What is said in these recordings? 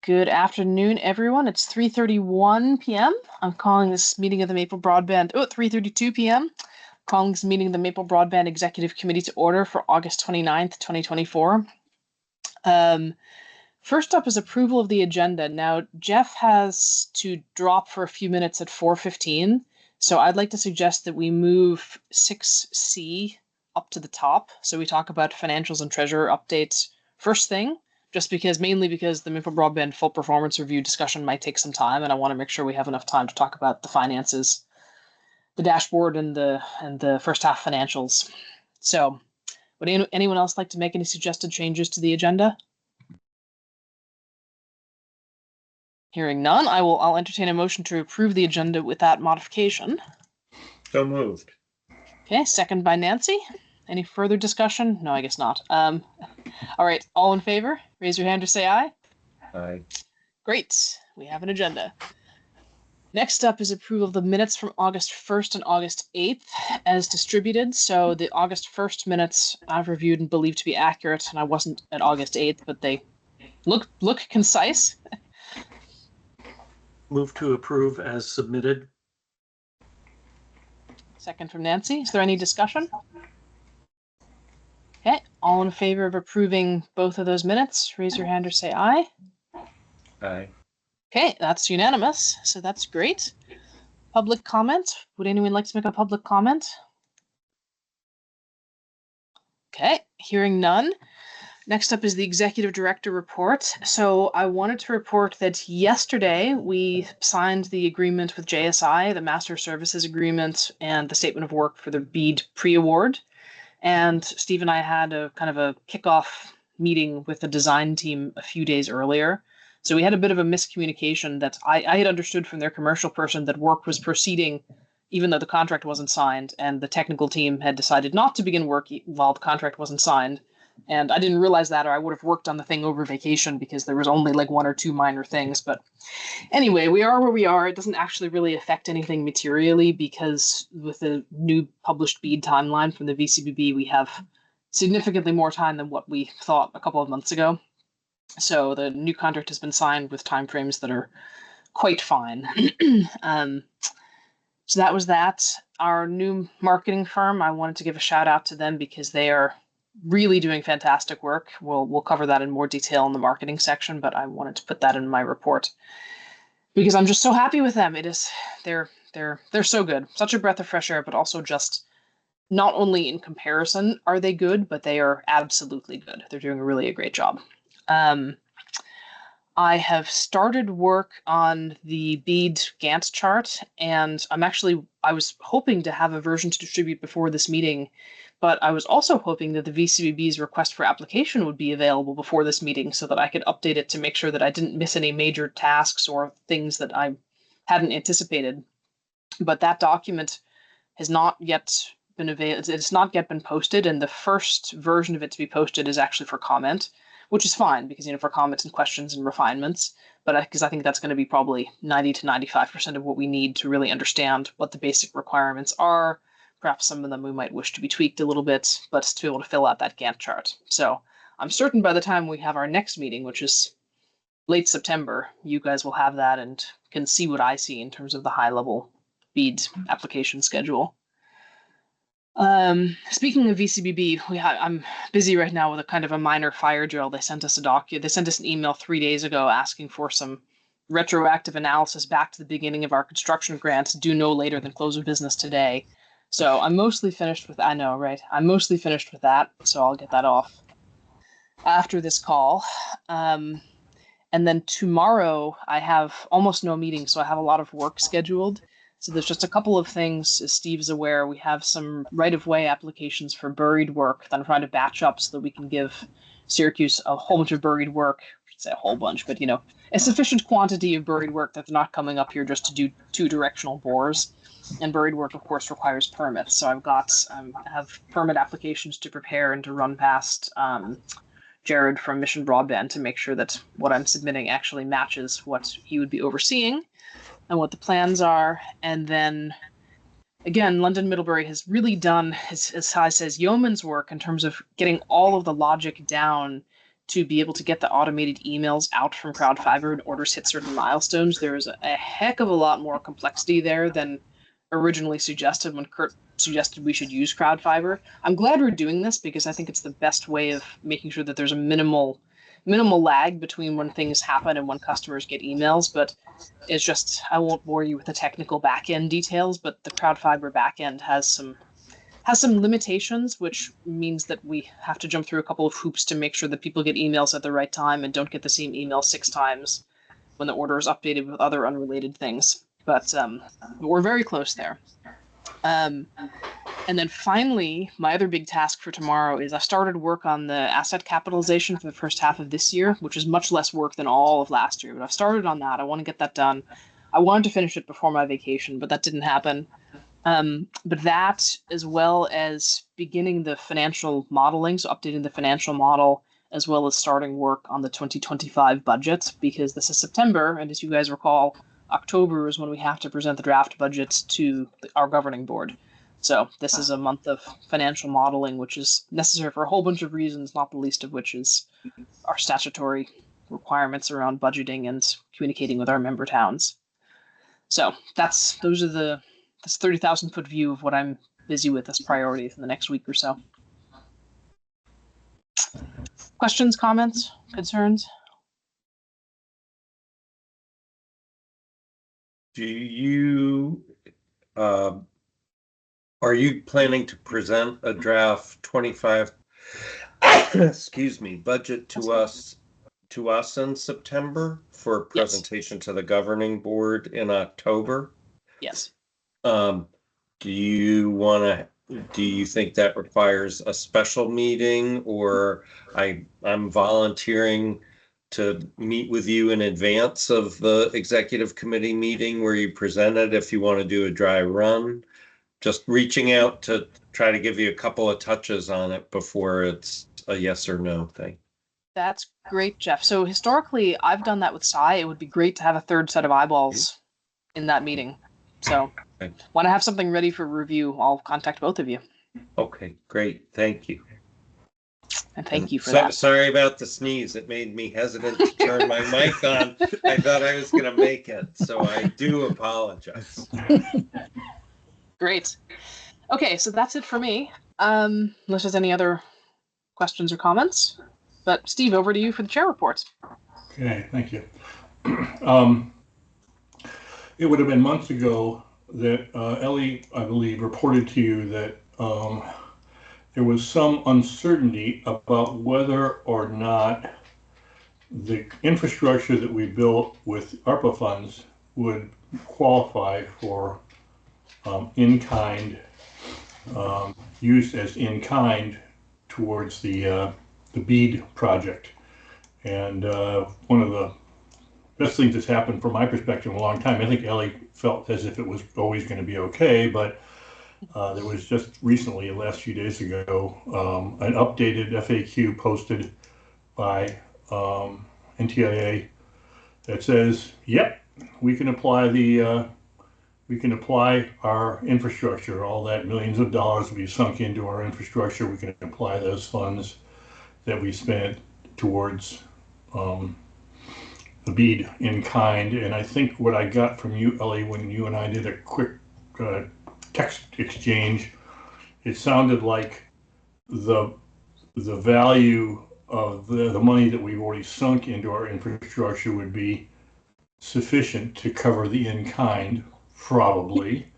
Good afternoon, everyone. It's 3:31 p.m. I'm calling this meeting of the Maple Broadband, 3:32 p.m. Calling this meeting of the Maple Broadband Executive Committee to order for August 29th, 2024. First up is approval of the agenda. Now, Jeff has to drop for a few minutes at 4:15, so I'd like to suggest that we move 6C up to the top. So we talk about financials and treasurer updates first thing, mainly because the Maple Broadband full performance review discussion might take some time, and I want to make sure we have enough time to talk about the finances, the dashboard, and the first half financials. So, would anyone else like to make any suggested changes to the agenda? Hearing none, I'll entertain a motion to approve the agenda with that modification. So moved. Okay, second by Nancy. Any further discussion? No, I guess not. All right, all in favor, raise your hand or say aye. Aye. Great, we have an agenda. Next up is approval of the minutes from August 1st and August 8th as distributed. So the August 1st minutes I've reviewed and believed to be accurate, and I wasn't at August 8th, but they look concise. Move to approve as submitted. Second from Nancy. Is there any discussion? Okay, all in favor of approving both of those minutes, raise your hand or say aye. Aye. Okay, that's unanimous, so that's great. Public comment. Would anyone like to make a public comment? Okay, hearing none. Next up is the executive director report. So I wanted to report that yesterday we signed the agreement with JSI, the master services agreement, and the statement of work for the BEAD pre-award. And Steve and I had a kind of a kickoff meeting with the design team a few days earlier. So we had a bit of a miscommunication that I had understood from their commercial person that work was proceeding even though the contract wasn't signed, and the technical team had decided not to begin work while the contract wasn't signed. And I didn't realize that, or I would have worked on the thing over vacation because there was only like one or two minor things. But anyway, we are where we are. It doesn't actually really affect anything materially because with the new published BEAD timeline from the VCBB, we have significantly more time than what we thought a couple of months ago. So the new contract has been signed with timeframes that are quite fine. So that was that. Our new marketing firm, I wanted to give a shout out to them because they are really doing fantastic work. We'll cover that in more detail in the marketing section, but I wanted to put that in my report because I'm just so happy with them. They're so good. Such a breath of fresh air, but also just not only in comparison are they good, but they are absolutely good. They're doing a great job. I have started work on the BEAD Gantt chart, and I was hoping to have a version to distribute before this meeting, but I was also hoping that the VCBB's request for application would be available before this meeting so that I could update it to make sure that I didn't miss any major tasks or things that I hadn't anticipated. But that document has not yet been available. It's not yet been posted, and the first version of it to be posted is actually for comment, which is fine because, for comments and questions and refinements, but because I think that's going to be probably 90 to 95% of what we need to really understand what the basic requirements are. Perhaps some of them we might wish to be tweaked a little bit, but to be able to fill out that Gantt chart. So I'm certain by the time we have our next meeting, which is late September, you guys will have that and can see what I see in terms of the high-level BEAD application schedule. Speaking of VCBB, I'm busy right now with a kind of a minor fire drill. They sent us an email 3 days ago asking for some retroactive analysis back to the beginning of our construction grants due no later than close of business today. So I'm mostly finished with that. I know, right? I'm mostly finished with that, so I'll get that off after this call. And then tomorrow I have almost no meetings, so I have a lot of work scheduled. So there's just a couple of things, as Steve is aware. We have some right-of-way applications for buried work that I'm trying to batch up so that we can give Syracuse a whole bunch of buried work. I should say a whole bunch, but a sufficient quantity of buried work that's not coming up here just to do two directional bores. And buried work, of course, requires permits. So I have permit applications to prepare and to run past Jared from Mission Broadband to make sure that what I'm submitting actually matches what he would be overseeing and what the plans are. And then, again, London Middlebury has really done, as Sai says, yeoman's work in terms of getting all of the logic down to be able to get the automated emails out from CrowdFiber when orders hit certain milestones. There is a heck of a lot more complexity there than originally suggested when Kurt suggested we should use CrowdFiber. I'm glad we're doing this because I think it's the best way of making sure that there's a minimal lag between when things happen and when customers get emails. But it's just, I won't bore you with the technical back-end details, but the CrowdFiber back-end has some limitations, which means that we have to jump through a couple of hoops to make sure that people get emails at the right time and don't get the same email 6 times when the order is updated with other unrelated things. But we're very close there. And then finally, my other big task for tomorrow is I started work on the asset capitalization for the first half of this year, which is much less work than all of last year. But I've started on that. I want to get that done. I wanted to finish it before my vacation, but that didn't happen. But that, as well as beginning the financial modeling, so updating the financial model, as well as starting work on the 2025 budget, because this is September, and as you guys recall, October is when we have to present the draft budget to our governing board. So this is a month of financial modeling, which is necessary for a whole bunch of reasons, not the least of which is our statutory requirements around budgeting and communicating with our member towns. So that's 30,000 foot view of what I'm busy with as priorities in the next week or so. Questions, comments, concerns? Do you, are you planning to present a draft 25, excuse me, budget to us in September for presentation to the governing board in October? Yes. Do you think that requires a special meeting, or I'm volunteering to meet with you in advance of the executive committee meeting where you present it if you want to do a dry run? Just reaching out to try to give you a couple of touches on it before it's a yes or no thing. That's great, Jeff. So historically, I've done that with Cy. It would be great to have a third set of eyeballs in that meeting. So when I have something ready for review, I'll contact both of you. Okay, great. Thank you. And thank you for that. Sorry about the sneeze. It made me hesitant to turn my mic on. I thought I was going to make it, so I do apologize. Great. Okay, so that's it for me. Unless there's any other questions or comments. But Steve, over to you for the chair reports. Okay, thank you. It would have been months ago that Ellie, I believe, reported to you that there was some uncertainty about whether or not the infrastructure that we built with ARPA funds would qualify for in-kind, used as in-kind towards the BEAD project. And one of the best things that's happened from my perspective in a long time, I think Ellie felt as if it was always going to be okay, but there was just recently, last few days ago, an updated FAQ posted by NTIA that says, yep, we can apply our infrastructure, all that millions of dollars we've sunk into our infrastructure, we can apply those funds that we spent towards the BEAD in kind. And I think what I got from you, Ellie, when you and I did a quick text exchange, it sounded like the value of the money that we've already sunk into our infrastructure would be sufficient to cover the in-kind, probably.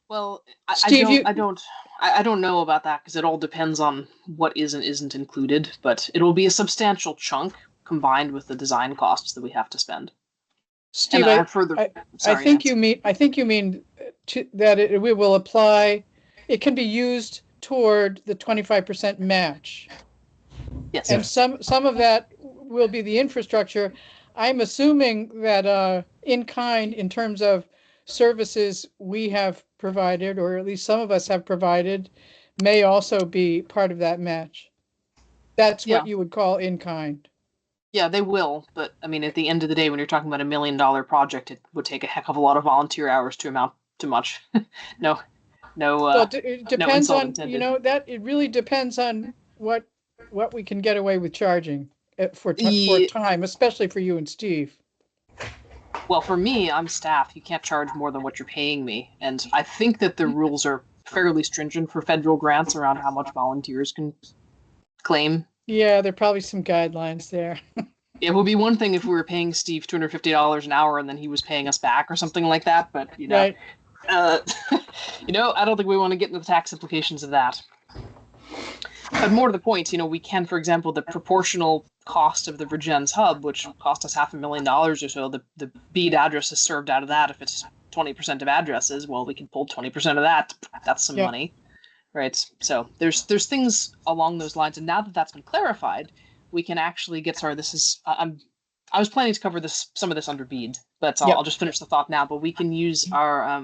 Well, Steve, I don't know about that because it all depends on what is and isn't included, but it will be a substantial chunk combined with the design costs that we have to spend. Steve, And I think you mean that we will apply. It can be used toward the 25% match. Yes. And some of that will be the infrastructure. I'm assuming that in kind, in terms of services we have provided, or at least some of us have provided, may also be part of that match. That's what you would call in kind. Yeah, they will. But I mean, at the end of the day, when you're talking about $1 million project, it would take a heck of a lot of volunteer hours to amount to much. Well, it depends on, that it really depends on what what we can get away with charging for Ye- time, especially for you and Steve. Well, for me, I'm staff. You can't charge more than what you're paying me. And I think that the rules are fairly stringent for federal grants around how much volunteers can claim. Yeah, there are probably some guidelines there. It would be one thing if we were paying Steve $250 an hour and then he was paying us back or something like that. But, Right. I don't think we want to get into the tax implications of that. But more to the point, we can, for example, the proportional cost of the Virgins hub, which cost us $500,000 or so, the bead address is served out of that. If it's 20% of addresses, well, we can pull 20% of that. That's some money, right? So there's things along those lines. And now that that's been clarified, we can actually get started. I was planning to cover some of this under bead, but I'll just finish the thought now. But we can use our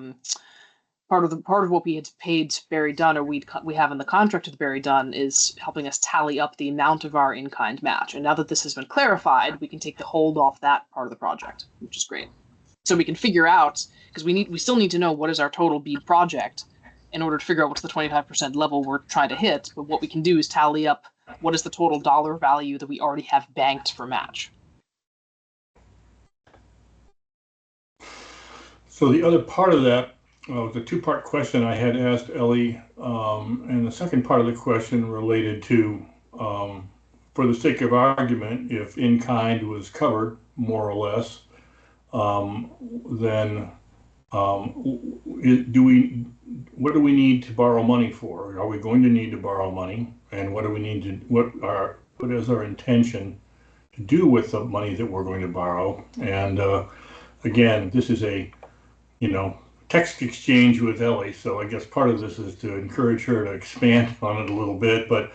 part of what we had paid Barry Dunn, or we have in the contract with Barry Dunn, is helping us tally up the amount of our in-kind match. And now that this has been clarified, we can take the hold off that part of the project, which is great. So we can figure out, because we still need to know what is our total bead project in order to figure out what's the 25% level we're trying to hit. But what we can do is tally up what is the total dollar value that we already have banked for match. So the other part of that, the two-part question I had asked Ellie, and the second part of the question related to, for the sake of argument, if in-kind was covered, more or less, then what do we need to borrow money for? Are we going to need to borrow money? And what is our intention to do with the money that we're going to borrow? And again, this is a text exchange with Ellie, so I guess part of this is to encourage her to expand on it a little bit. But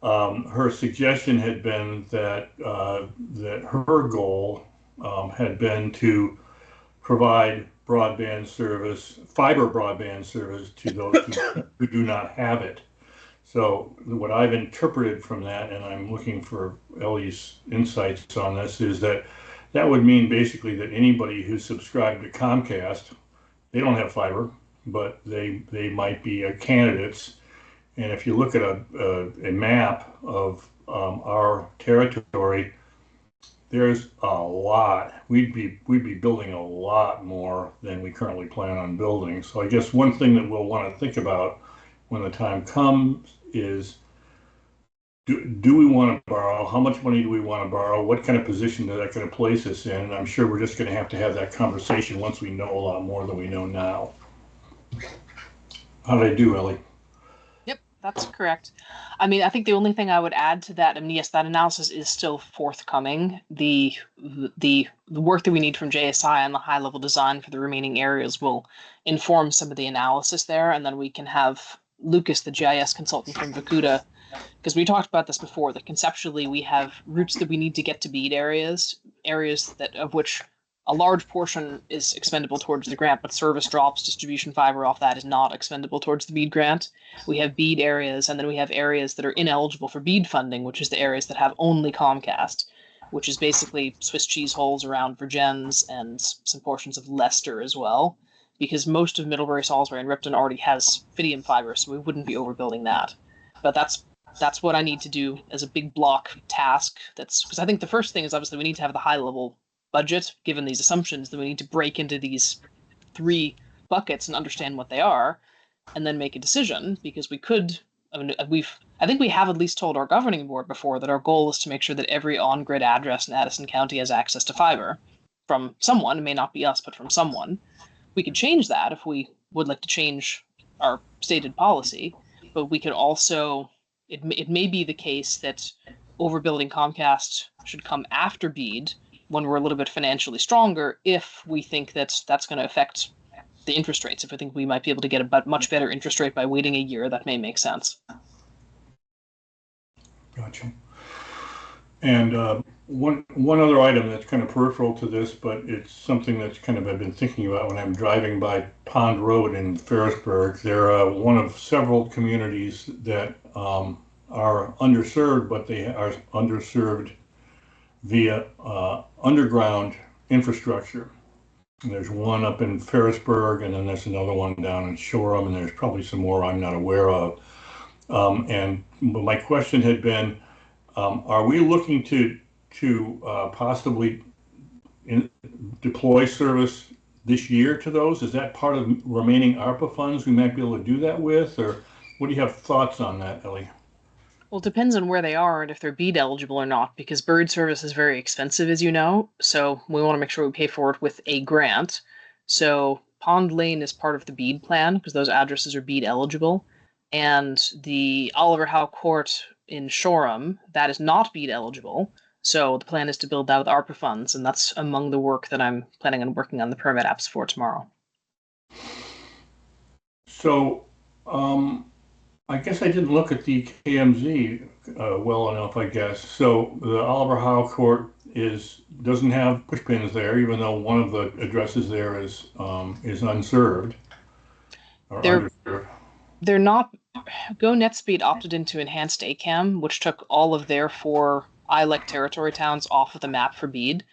her suggestion had been that her goal had been to provide fiber broadband service to those who do not have it. So what I've interpreted from that, and I'm looking for Ellie's insights on this, is that would mean basically that anybody who's subscribed to Comcast, they don't have fiber, but they might be candidates. And if you look at a map of our territory, there's a lot. We'd be building a lot more than we currently plan on building. So I guess one thing that we'll want to think about when the time comes is, do we want to borrow? How much money do we want to borrow? What kind of position is that going to place us in? And I'm sure we're just going to have that conversation once we know a lot more than we know now. How did I do, Ellie? Yep, that's correct. I mean, I think the only thing I would add to that, yes, that analysis is still forthcoming. The work that we need from JSI and the high-level design for the remaining areas will inform some of the analysis there, and then we can have Lucas, the GIS consultant from Vacuda, because we talked about this before, that conceptually we have routes that we need to get to bead areas that of which a large portion is expendable towards the grant, but service drops, distribution fiber off that is not expendable towards the bead grant. We have bead areas, and then we have areas that are ineligible for bead funding, which is the areas that have only Comcast, which is basically Swiss cheese holes around Virgins and some portions of Leicester as well, because most of Middlebury, Salisbury, and Ripton already has Fidium fiber, so we wouldn't be overbuilding that. But that's what I need to do as a big block task. That's because I think the first thing is obviously we need to have the high level budget given these assumptions. Then we need to break into these 3 buckets and understand what they are, and then make a decision, because we could. I think we have at least told our governing board before that our goal is to make sure that every on-grid address in Addison County has access to fiber from someone. It may not be us, but from someone. We could change that if we would like to change our stated policy, but we could also. It may be the case that overbuilding Comcast should come after BEAD when we're a little bit financially stronger, if we think that that's going to affect the interest rates. If we think we might be able to get a much better interest rate by waiting a year, that may make sense. Gotcha. And one other item that's kind of peripheral to this, but it's something that's kind of I've been thinking about when I'm driving by Pond Road in Ferrisburgh. They're one of several communities that are underserved, but they are underserved via underground infrastructure. And there's one up in Ferrisburgh, and then there's another one down in Shoreham, and there's probably some more I'm not aware of. And my question had been, Are we looking to possibly deploy service this year to those? Is that part of remaining ARPA funds we might be able to do that with, or what do you have thoughts on that, Ellie? Well, it depends on where they are and if they're BEAD eligible or not, because bird service is very expensive, as you know. So we want to make sure we pay for it with a grant. So Pond Lane is part of the BEAD plan because those addresses are BEAD eligible. And the Oliver Howe Court in Shoreham, that is not BEAD eligible. So the plan is to build that with ARPA funds, and that's among the work that I'm planning on working on the permit apps for tomorrow. So, I guess I didn't look at the KMZ well enough, I guess. So the Oliver Howe Court doesn't have push pins there, even though one of the addresses there is unserved or They're underserved. they're not. Go NetSpeed opted into enhanced ACAM, which took all of their 4 ILEC territory towns off of the map for BEAD.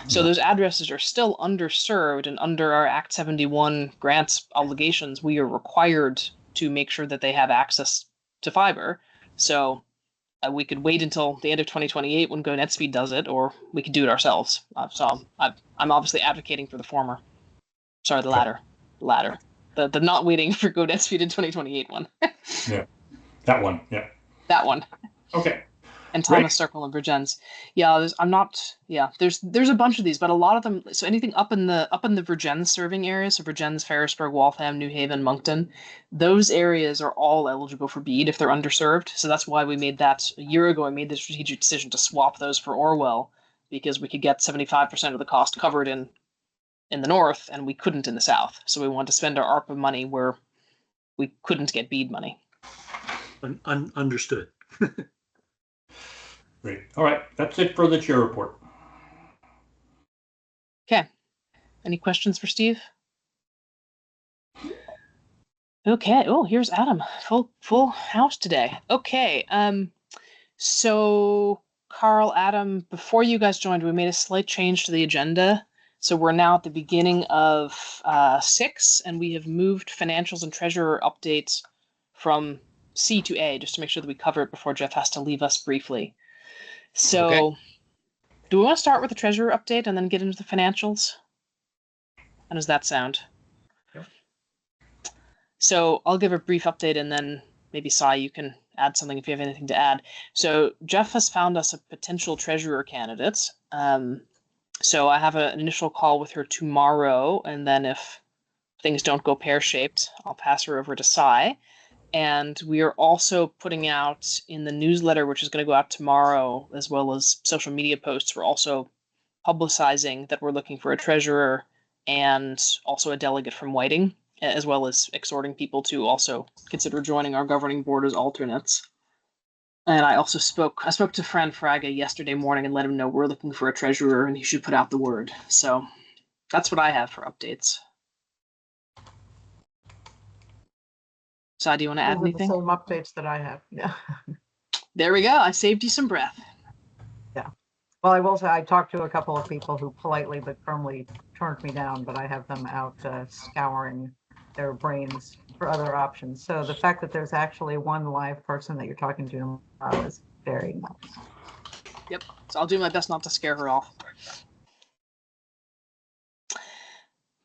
So those addresses are still underserved, and under our Act 71 grants obligations, we are required to make sure that they have access to fiber. So we could wait until the end of 2028 when Go NetSpeed does it, or we could do it ourselves. I'm obviously advocating for the former. Sorry, the latter. The latter. The not waiting for Go NetSpeed in 2028 one. Yeah, that one. Yeah. That one. Okay. And Thomas Circle and Virgins. Yeah, there's a bunch of these, but a lot of them. So anything up in the Virgins serving areas, so Virgins, Ferrisburg, Waltham, New Haven, Moncton, those areas are all eligible for BEAD if they're underserved. So that's why we made that a year ago. I made the strategic decision to swap those for Orwell because we could get 75% of the cost covered in the north, and we couldn't in the south. So we wanted to spend our ARPA money where we couldn't get BEAD money. Understood. Great. All right. That's it for the chair report. Okay. Any questions for Steve? Okay. Oh, here's Adam. Full house today. Okay. So Carl, Adam, before you guys joined, we made a slight change to the agenda. So we're now at the beginning of 6, and we have moved financials and treasurer updates from C to A, just to make sure that we cover it before Jeff has to leave us briefly. So, do we want to start with the treasurer update and then get into the financials? How does that sound? Yeah. So I'll give a brief update, and then maybe Sai, you can add something if you have anything to add. So Jeff has found us a potential treasurer candidate. So I have an initial call with her tomorrow, and then if things don't go pear-shaped, I'll pass her over to Sai. And we are also putting out in the newsletter, which is going to go out tomorrow, as well as social media posts, we're also publicizing that we're looking for a treasurer and also a delegate from Whiting, as well as exhorting people to also consider joining our governing board as alternates. And I spoke to Fran Fraga yesterday morning and let him know we're looking for a treasurer and he should put out the word. So that's what I have for updates. So, do you want to add anything? The same updates that I have. Yeah. There we go. I saved you some breath. Yeah. Well, I will say I talked to a couple of people who politely but firmly turned me down, but I have them out scouring their brains for other options. So the fact that there's actually one live person that you're talking to is very nice. Yep. So I'll do my best not to scare her off.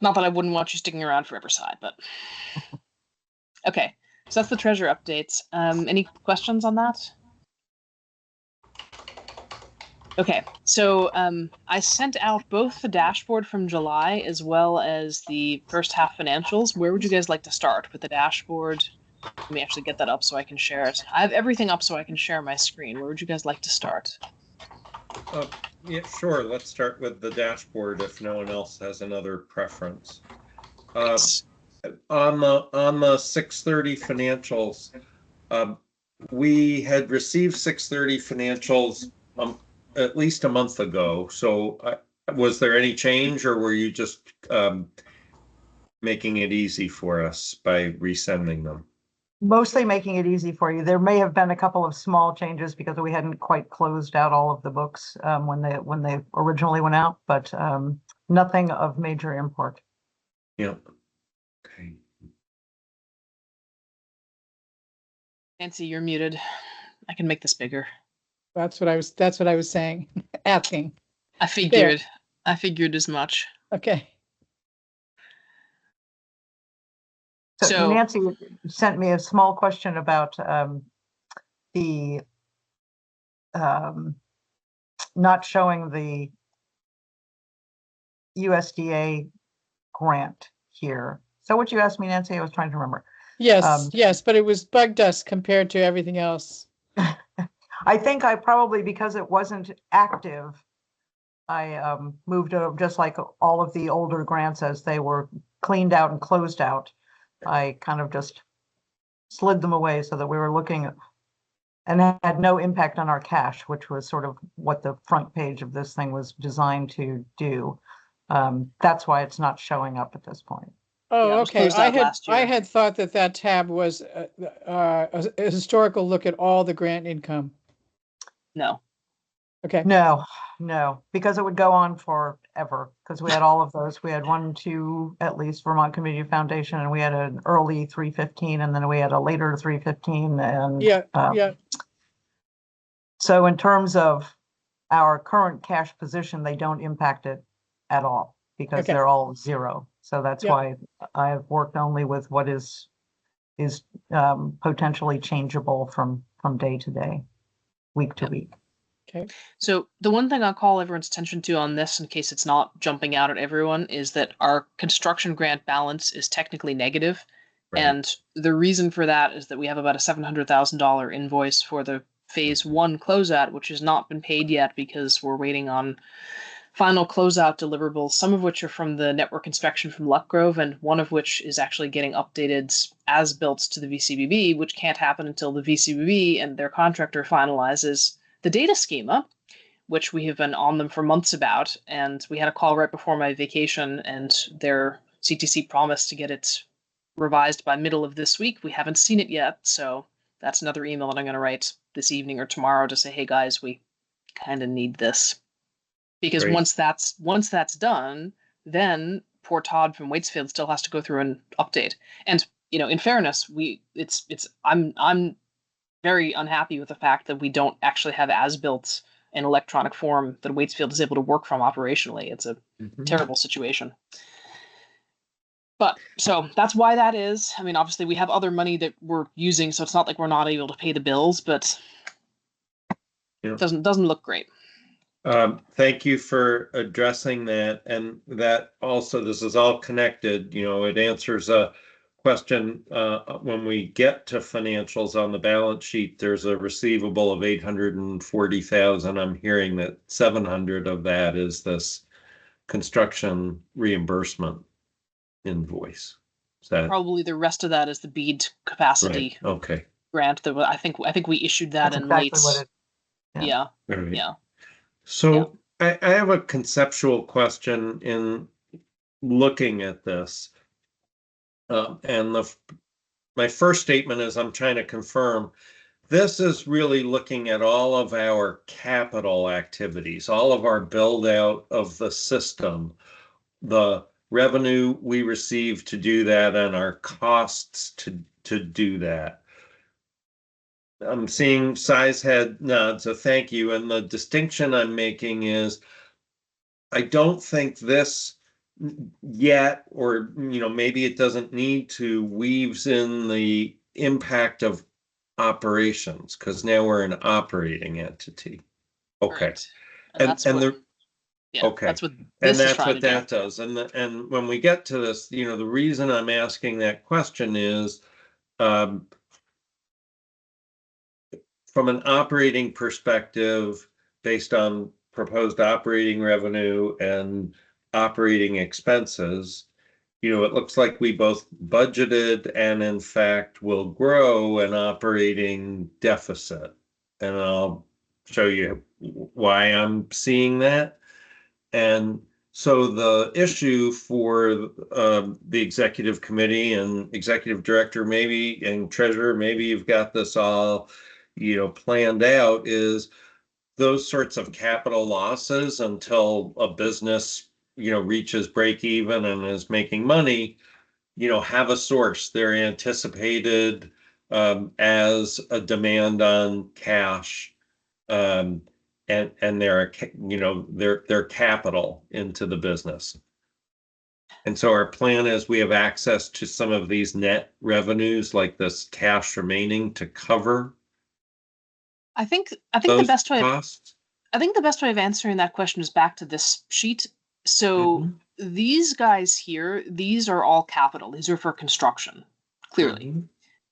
Not that I wouldn't want you sticking around forever, Side, but okay. So that's the treasure updates. Any questions on that? Okay, so I sent out both the dashboard from July as well as the first half financials. Where would you guys like to start with the dashboard? Let me actually get that up so I can share it. I have everything up so I can share my screen. Where would you guys like to start? Yeah, sure. Let's start with the dashboard if no one else has another preference. On the 630 financials, we had received 630 financials at least a month ago. So was there any change, or were you just making it easy for us by resending them? Mostly making it easy for you. There may have been a couple of small changes because we hadn't quite closed out all of the books when they originally went out, but nothing of major import. Yeah. Okay. Nancy, you're muted. I can make this bigger. That's what I was saying, asking. I figured. I figured as much. Okay. So So Nancy sent me a small question about the not showing the USDA grant here. So what you asked me, Nancy, I was trying to remember. Yes, yes, but it was bugged us compared to everything else. I think I probably, because it wasn't active, I moved over, just like all of the older grants as they were cleaned out and closed out. I kind of just slid them away so that we were looking at, and it had no impact on our cash, which was sort of what the front page of this thing was designed to do. That's why it's not showing up at this point. Oh, Yeah, it was okay. closed out last I year. had thought that tab was a historical look at all the grant income. no. Okay. No, because it would go on forever, because we had all of those. We had 1, 2, at least Vermont Community Foundation, and we had an early 315, and then we had a later 315, and Yeah, yeah. so in terms of our current cash position, they don't impact it at all, because Okay. they're all zero. So that's Yeah. why I've worked only with what is potentially changeable from day to day, week to Yep. week. Okay. So the one thing I'll call everyone's attention to on this, in case it's not jumping out at everyone, is that our construction grant balance is technically negative. Right. And the reason for that is that we have about a $700,000 invoice for the phase 1 closeout, which has not been paid yet because we're waiting on final closeout deliverables, some of which are from the network inspection from Luckgrove, and one of which is actually getting updated as built to the VCBB, which can't happen until the VCBB and their contractor finalizes the data schema, which we have been on them for months about. And we had a call right before my vacation, and their CTC promised to get it revised by middle of this week. We haven't seen it yet, so that's another email that I'm going to write this evening or tomorrow to say, hey guys, we kind of need this. Because Great. once that's done, then poor Todd from Waitsfield still has to go through an update. And in fairness, I'm very unhappy with the fact that we don't actually have as-built in electronic form that Waitsfield is able to work from operationally. It's a terrible situation. But so that's why that is. I mean, obviously we have other money that we're using, so it's not like we're not able to pay the bills, but Yeah. it doesn't look great. Thank you for addressing that. And that also, this is all connected, it answers a question. When we get to financials on the balance sheet, there's a receivable of 840,000. I'm hearing that 700 of that is this construction reimbursement invoice. Is that Probably the rest of that is the BEAD capacity right? Okay. grant that I think we issued that That's in exactly late. what it, Yeah. All right. Yeah. So I have a conceptual question in looking at this. And my first statement is I'm trying to confirm this is really looking at all of our capital activities, all of our build out of the system, the revenue we receive to do that, and our costs to do that. I'm seeing size head nods, so thank you. And the distinction I'm making is I don't think this yet, or maybe it doesn't need to, weaves in the impact of operations, because now we're an operating entity. Okay. Correct. And that's and what, the yeah, okay. that's what And this is that's trying what to that do. does. And when we get to this, the reason I'm asking that question is from an operating perspective, based on proposed operating revenue and operating expenses, it looks like we both budgeted and in fact will grow an operating deficit. And I'll show you why I'm seeing that. And so the issue for the executive committee and executive director, maybe, and treasurer, maybe you've got this all, planned out, is those sorts of capital losses until a business, reaches break even and is making money, have a source. They're anticipated as a demand on cash and they're, their capital into the business. And so our plan is we have access to some of these net revenues, like this cash remaining, to cover I think the those best way costs. I think the best way of answering that question is back to this sheet. So these guys here, these are all capital. These are for construction, clearly.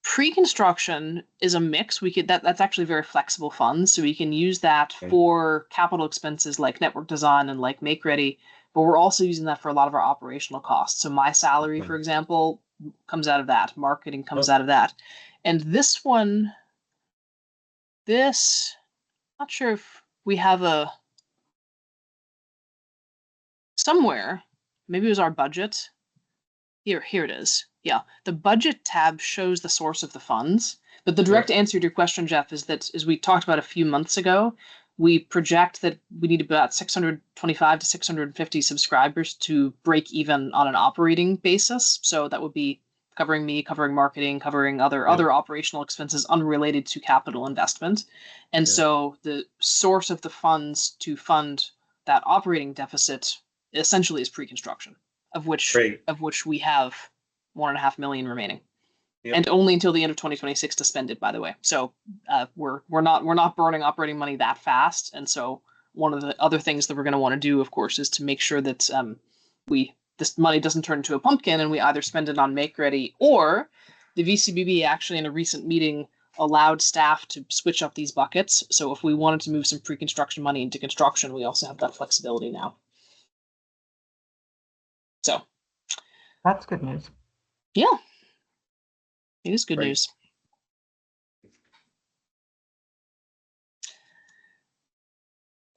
Pre-construction is a mix. We could that's actually very flexible funds, so we can use that for capital expenses like network design and like make ready, but we're also using that for a lot of our operational costs. So my salary, for example, comes out of that. Marketing comes out of that. And this one, not sure if we have a somewhere, maybe it was our budget. Here it is. Yeah, the budget tab shows the source of the funds. But the direct answer to your question, Jeff, is that, as we talked about a few months ago, we project that we need about 625 to 650 subscribers to break even on an operating basis. So that would be covering me, covering marketing, covering other operational expenses unrelated to capital investment. And so the source of the funds to fund that operating deficit essentially is pre-construction, of which we have 1.5 million remaining, and only until the end of 2026 to spend it. By the way, so we're not burning operating money that fast, and so one of the other things that we're going to want to do, of course, is to make sure that this money doesn't turn into a pumpkin, and we either spend it on make ready, or the VCBB actually in a recent meeting allowed staff to switch up these buckets. So if we wanted to move some pre-construction money into construction, we also have that flexibility now. So that's good news. Yeah, it is good news.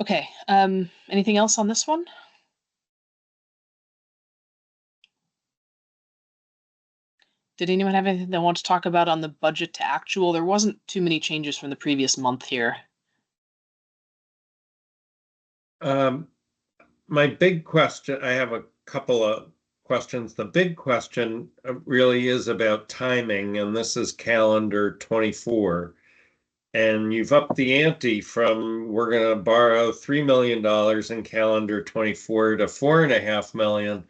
Okay, anything else on this one? Did anyone have anything they want to talk about on the budget to actual? There wasn't too many changes from the previous month here. My big question, I have a couple of questions. The big question really is about timing, and this is calendar 24. And you've upped the ante from we're going to borrow $3 million in calendar 24 to $4.5 million,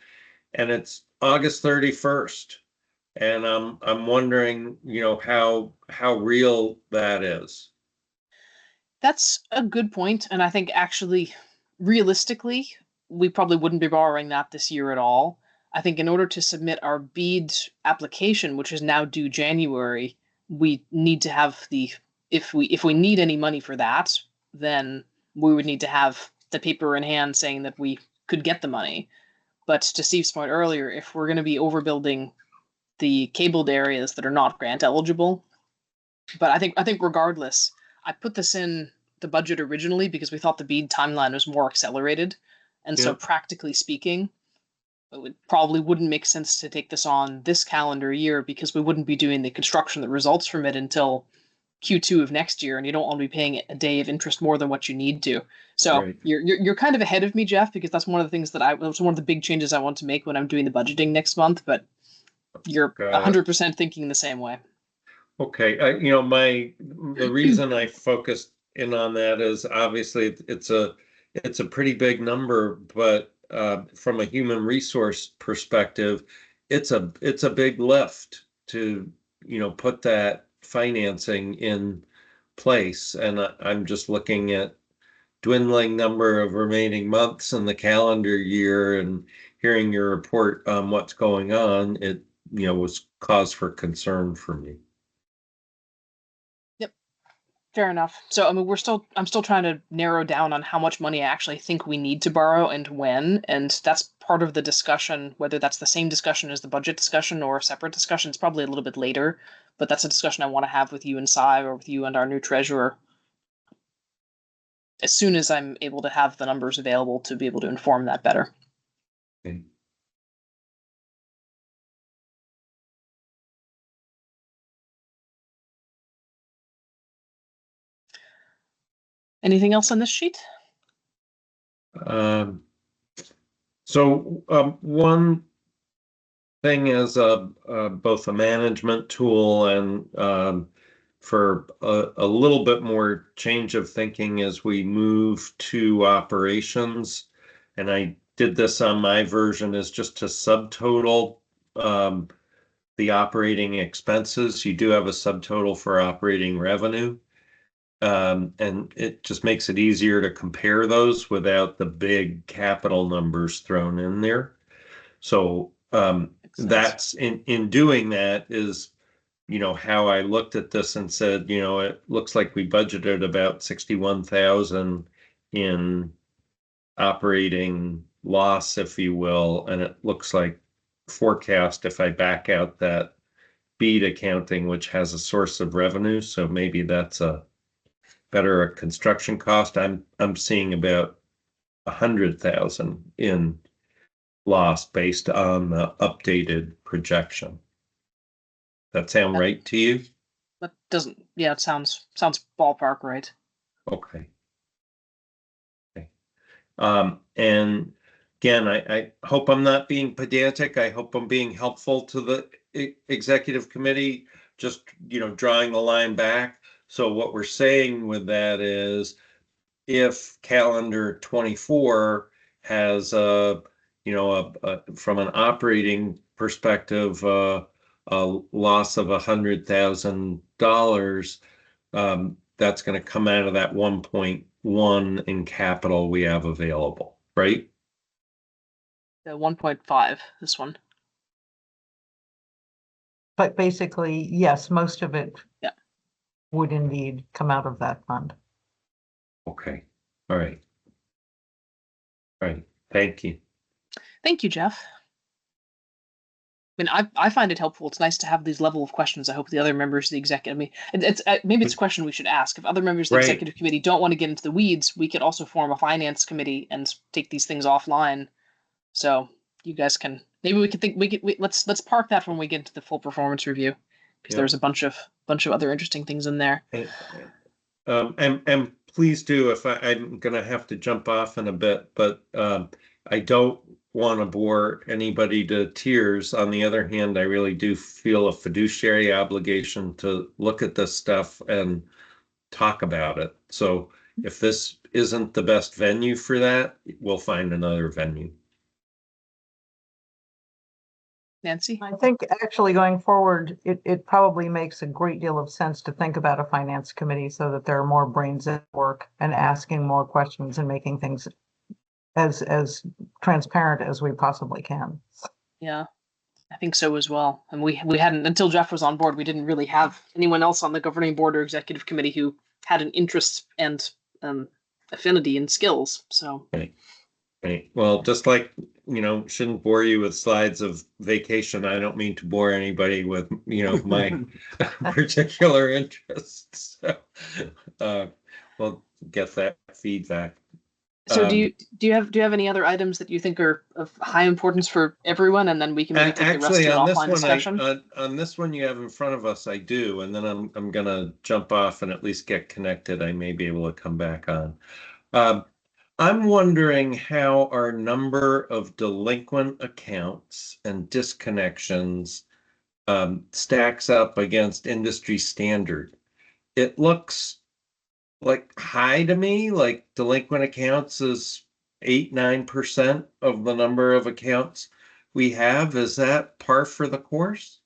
and it's August 31st. And I'm wondering, how real that is. That's a good point, and I think actually, realistically, we probably wouldn't be borrowing that this year at all. I think in order to submit our BEAD application, which is now due January, we need to have if we need any money for that, then we would need to have the paper in hand saying that we could get the money. But to Steve's point earlier, if we're going to be overbuilding the cabled areas that are not grant eligible, but I think regardless, I put this in the budget originally because we thought the BEAD timeline was more accelerated. And so practically speaking, it probably wouldn't make sense to take this on this calendar year because we wouldn't be doing the construction that results from it until Q2 of next year, and you don't want to be paying a day of interest more than what you need to. So you're kind of ahead of me, Jeff, because that's one of the things that's one of the big changes I want to make when I'm doing the budgeting next month. But you're 100% thinking the same way. Okay, the reason I focused in on that is obviously it's a pretty big number, but from a human resource perspective, it's a big lift to put that financing in place. And I'm just looking at dwindling number of remaining months in the calendar year and hearing your report on what's going on. It was cause for concern for me. Fair enough. So, I mean, I'm still trying to narrow down on how much money I actually think we need to borrow and when. And that's part of the discussion, whether that's the same discussion as the budget discussion or a separate discussion. It's probably a little bit later, but that's a discussion I want to have with you and Cy, or with you and our new treasurer, as soon as I'm able to have the numbers available to be able to inform that better. Okay. Anything else on this sheet? One thing as both a management tool and for a little bit more change of thinking as we move to operations. And I did this on my version, is just to subtotal the operating expenses. You do have a subtotal for operating revenue. And it just makes it easier to compare those without the big capital numbers thrown in there. So that's in doing that is, how I looked at this and said, it looks like we budgeted about 61,000 in operating loss, if you will, and it looks like forecast if I back out that bead accounting, which has a source of revenue, so maybe that's a better construction cost. I'm seeing about 100,000 in loss based on the updated projection. That sound right to you? That doesn't, yeah, it sounds ballpark right. Okay. And again, I hope I'm not being pedantic. I hope I'm being helpful to the executive committee, just, drawing the line back. So what we're saying with that is if calendar 24 has from an operating perspective, a loss of $100,000, that's going to come out of that 1.1 in capital we have available, right? The 1.5, this one. But basically, yes, most of it would indeed come out of that fund. Okay. All right. All right. Thank you. Thank you, Jeff. I mean, I find it helpful. It's nice to have these level of questions. I hope the other members of the executive, maybe it's a question we should ask. If other members of the executive committee don't want to get into the weeds, we could also form a finance committee and take these things offline. So you guys can, maybe we can let's park that when we get into the full performance review, because there's a bunch of other interesting things in there. And please do, if I'm going to have to jump off in a bit, but I don't want to bore anybody to tears. On the other hand, I really do feel a fiduciary obligation to look at this stuff and talk about it. So if this isn't the best venue for that, we'll find another venue. Nancy? I think actually going forward, it probably makes a great deal of sense to think about a finance committee so that there are more brains at work and asking more questions and making things as transparent as we possibly can. Yeah, I think so as well. And we hadn't, until Jeff was on board, we didn't really have anyone else on the governing board or executive committee who had an interest and affinity and skills. So. Right. Well, just like, shouldn't bore you with slides of vacation. I don't mean to bore anybody with, my particular interests. So, we'll get that feedback. So do you have any other items that you think are of high importance for everyone, and then we can maybe take the rest of an offline discussion? On this one you have in front of us, I do, and then I'm gonna jump off and at least get connected. I may be able to come back on. I'm wondering how our number of delinquent accounts and disconnections stacks up against industry standard. It looks like high to me, like delinquent accounts is 8-9% of the number of accounts we have. Is that par for the course?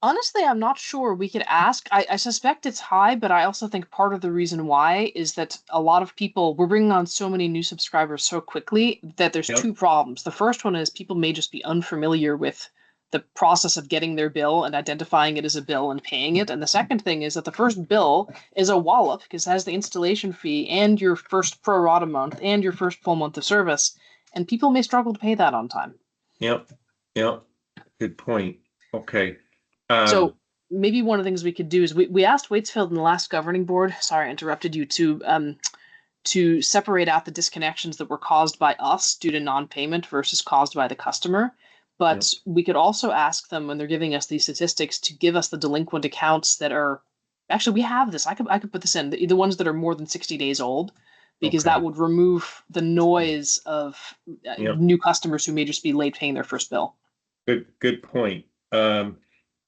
Honestly, I'm not sure. We could ask. I suspect it's high, but I also think part of the reason why is that a lot of people, we're bringing on so many new subscribers so quickly that there's two problems. The first one is people may just be unfamiliar with the process of getting their bill and identifying it as a bill and paying it. And the second thing is that the first bill is a wallop because it has the installation fee and your first pro rata month and your first full month of service. And people may struggle to pay that on time. Yep. Good point. Okay. So maybe one of the things we could do is we asked Waitsfield in the last governing board, sorry I interrupted you, to separate out the disconnections that were caused by us due to non-payment versus caused by the customer. But we could also ask them when they're giving us these statistics to give us the delinquent accounts that are, actually we have this, I could put this in, the ones that are more than 60 days old, because that would remove the noise of new customers who may just be late paying their first bill. Good point.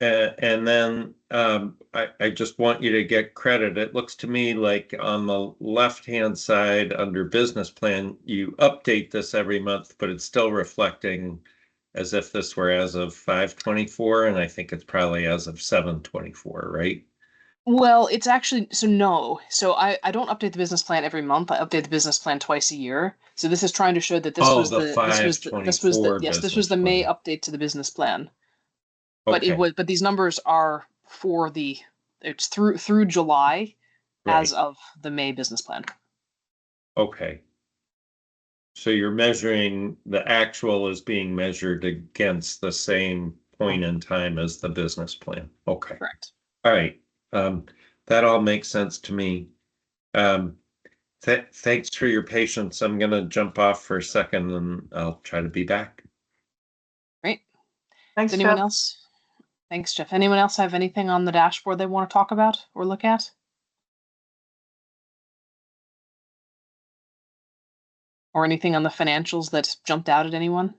And then I just want you to get credit. It looks to me like on the left-hand side under business plan, you update this every month, but it's still reflecting as if this were as of 5/24, and I think it's probably as of 7/24, right? Well, it's actually, so no. So I don't update the business plan every month. I update the business plan twice a year. So this is trying to show that Oh, the this was the 5/24 yes, this was the business May plan. update to the business plan. But it Okay, was, but these numbers are for the, it's through July as right, of the May business plan. okay. So you're measuring, the actual is being measured against the same point in time as the business plan. Okay, Correct. all right. That all makes sense to me. Um, thanks for your patience. I'm gonna jump off for a second and I'll try to be back. Great. Thanks, Does anyone Jeff. else? Thanks, Jeff. Anyone else have anything on the dashboard they want to talk about or look at? Or anything on the financials that jumped out at anyone?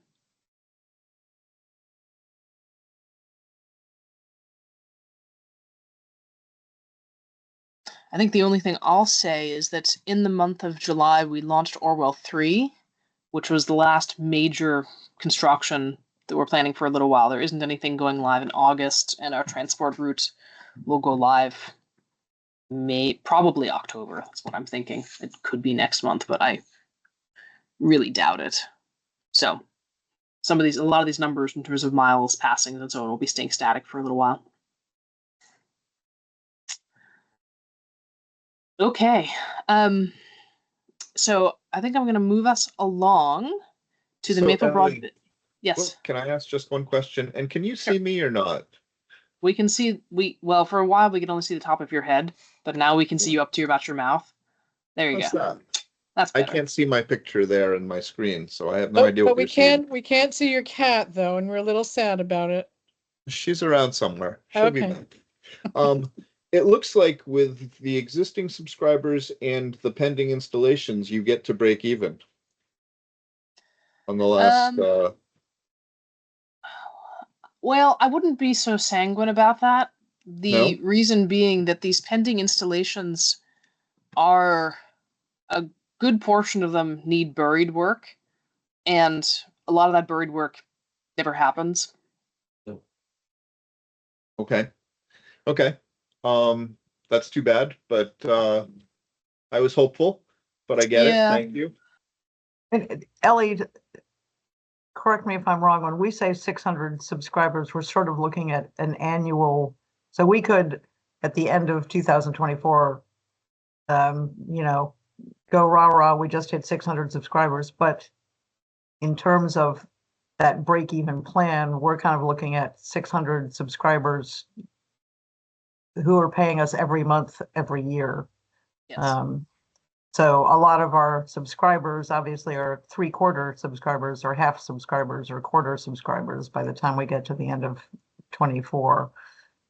I think the only thing I'll say is that in the month of July, we launched Orwell 3, which was the last major construction that we're planning for a little while. There isn't anything going live in August, and our transport route will go live probably October. That's what I'm thinking. It could be next month, but I really doubt it. So a lot of these numbers in terms of miles passing and so on will be staying static for a little while. Okay. So I think I'm going to move us along to the So, Maple Ellie, Broad. Yes. well, can I ask just one question? And can you Sure. see me or not? We can see well for a while we could only see the top of your head, but now we can see you up to about your mouth. There you What's go. that? That's I better. can't see my picture there in my screen, so I have no idea But what you're seeing. we can't see your cat though, and we're a little sad about it. She's around somewhere. She'll be Okay. back. It looks like with the existing subscribers and the pending installations, you get to break even on the last. Well, I wouldn't be so sanguine about that. The No? reason being that these pending installations are a good portion of them need buried work, and a lot of that buried work never happens. Okay. Okay. That's too bad, but I was hopeful, but I get it. Yeah. Thank you. And Ellie, correct me if I'm wrong, when we say 600 subscribers, we're sort of looking at an annual, so we could, at the end of 2024, go rah-rah, we just hit 600 subscribers, but in terms of that break-even plan, we're kind of looking at 600 subscribers who are paying us every month, every year. Yes. So a lot of our subscribers obviously are 3/4 subscribers or half subscribers or quarter subscribers by the time we get to the end of 24.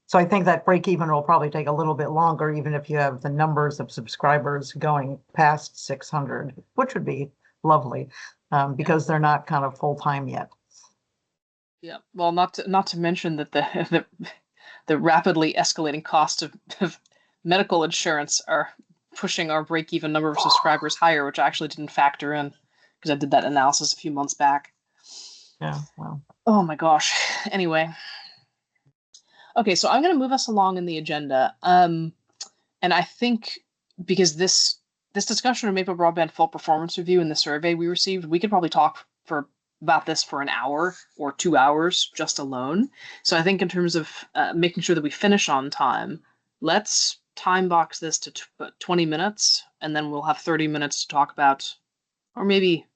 So I think that break even will probably take a little bit longer, even if you have the numbers of subscribers going past 600, which would be lovely, because they're not kind of full time yet. Yeah. Well, not to mention that the rapidly escalating cost of medical insurance are pushing our break-even number of subscribers higher, which I actually didn't factor in because I did that analysis a few months back. Yeah, well. Oh my gosh. Anyway. Okay, so I'm going to move us along in the agenda. And I think because this discussion of Maple Broadband full performance review and the survey we received, we could probably talk about this for an hour or 2 hours just alone. So I think in terms of making sure that we finish on time, let's time box this to 20 minutes, and then we'll have 30 minutes to talk about, or maybe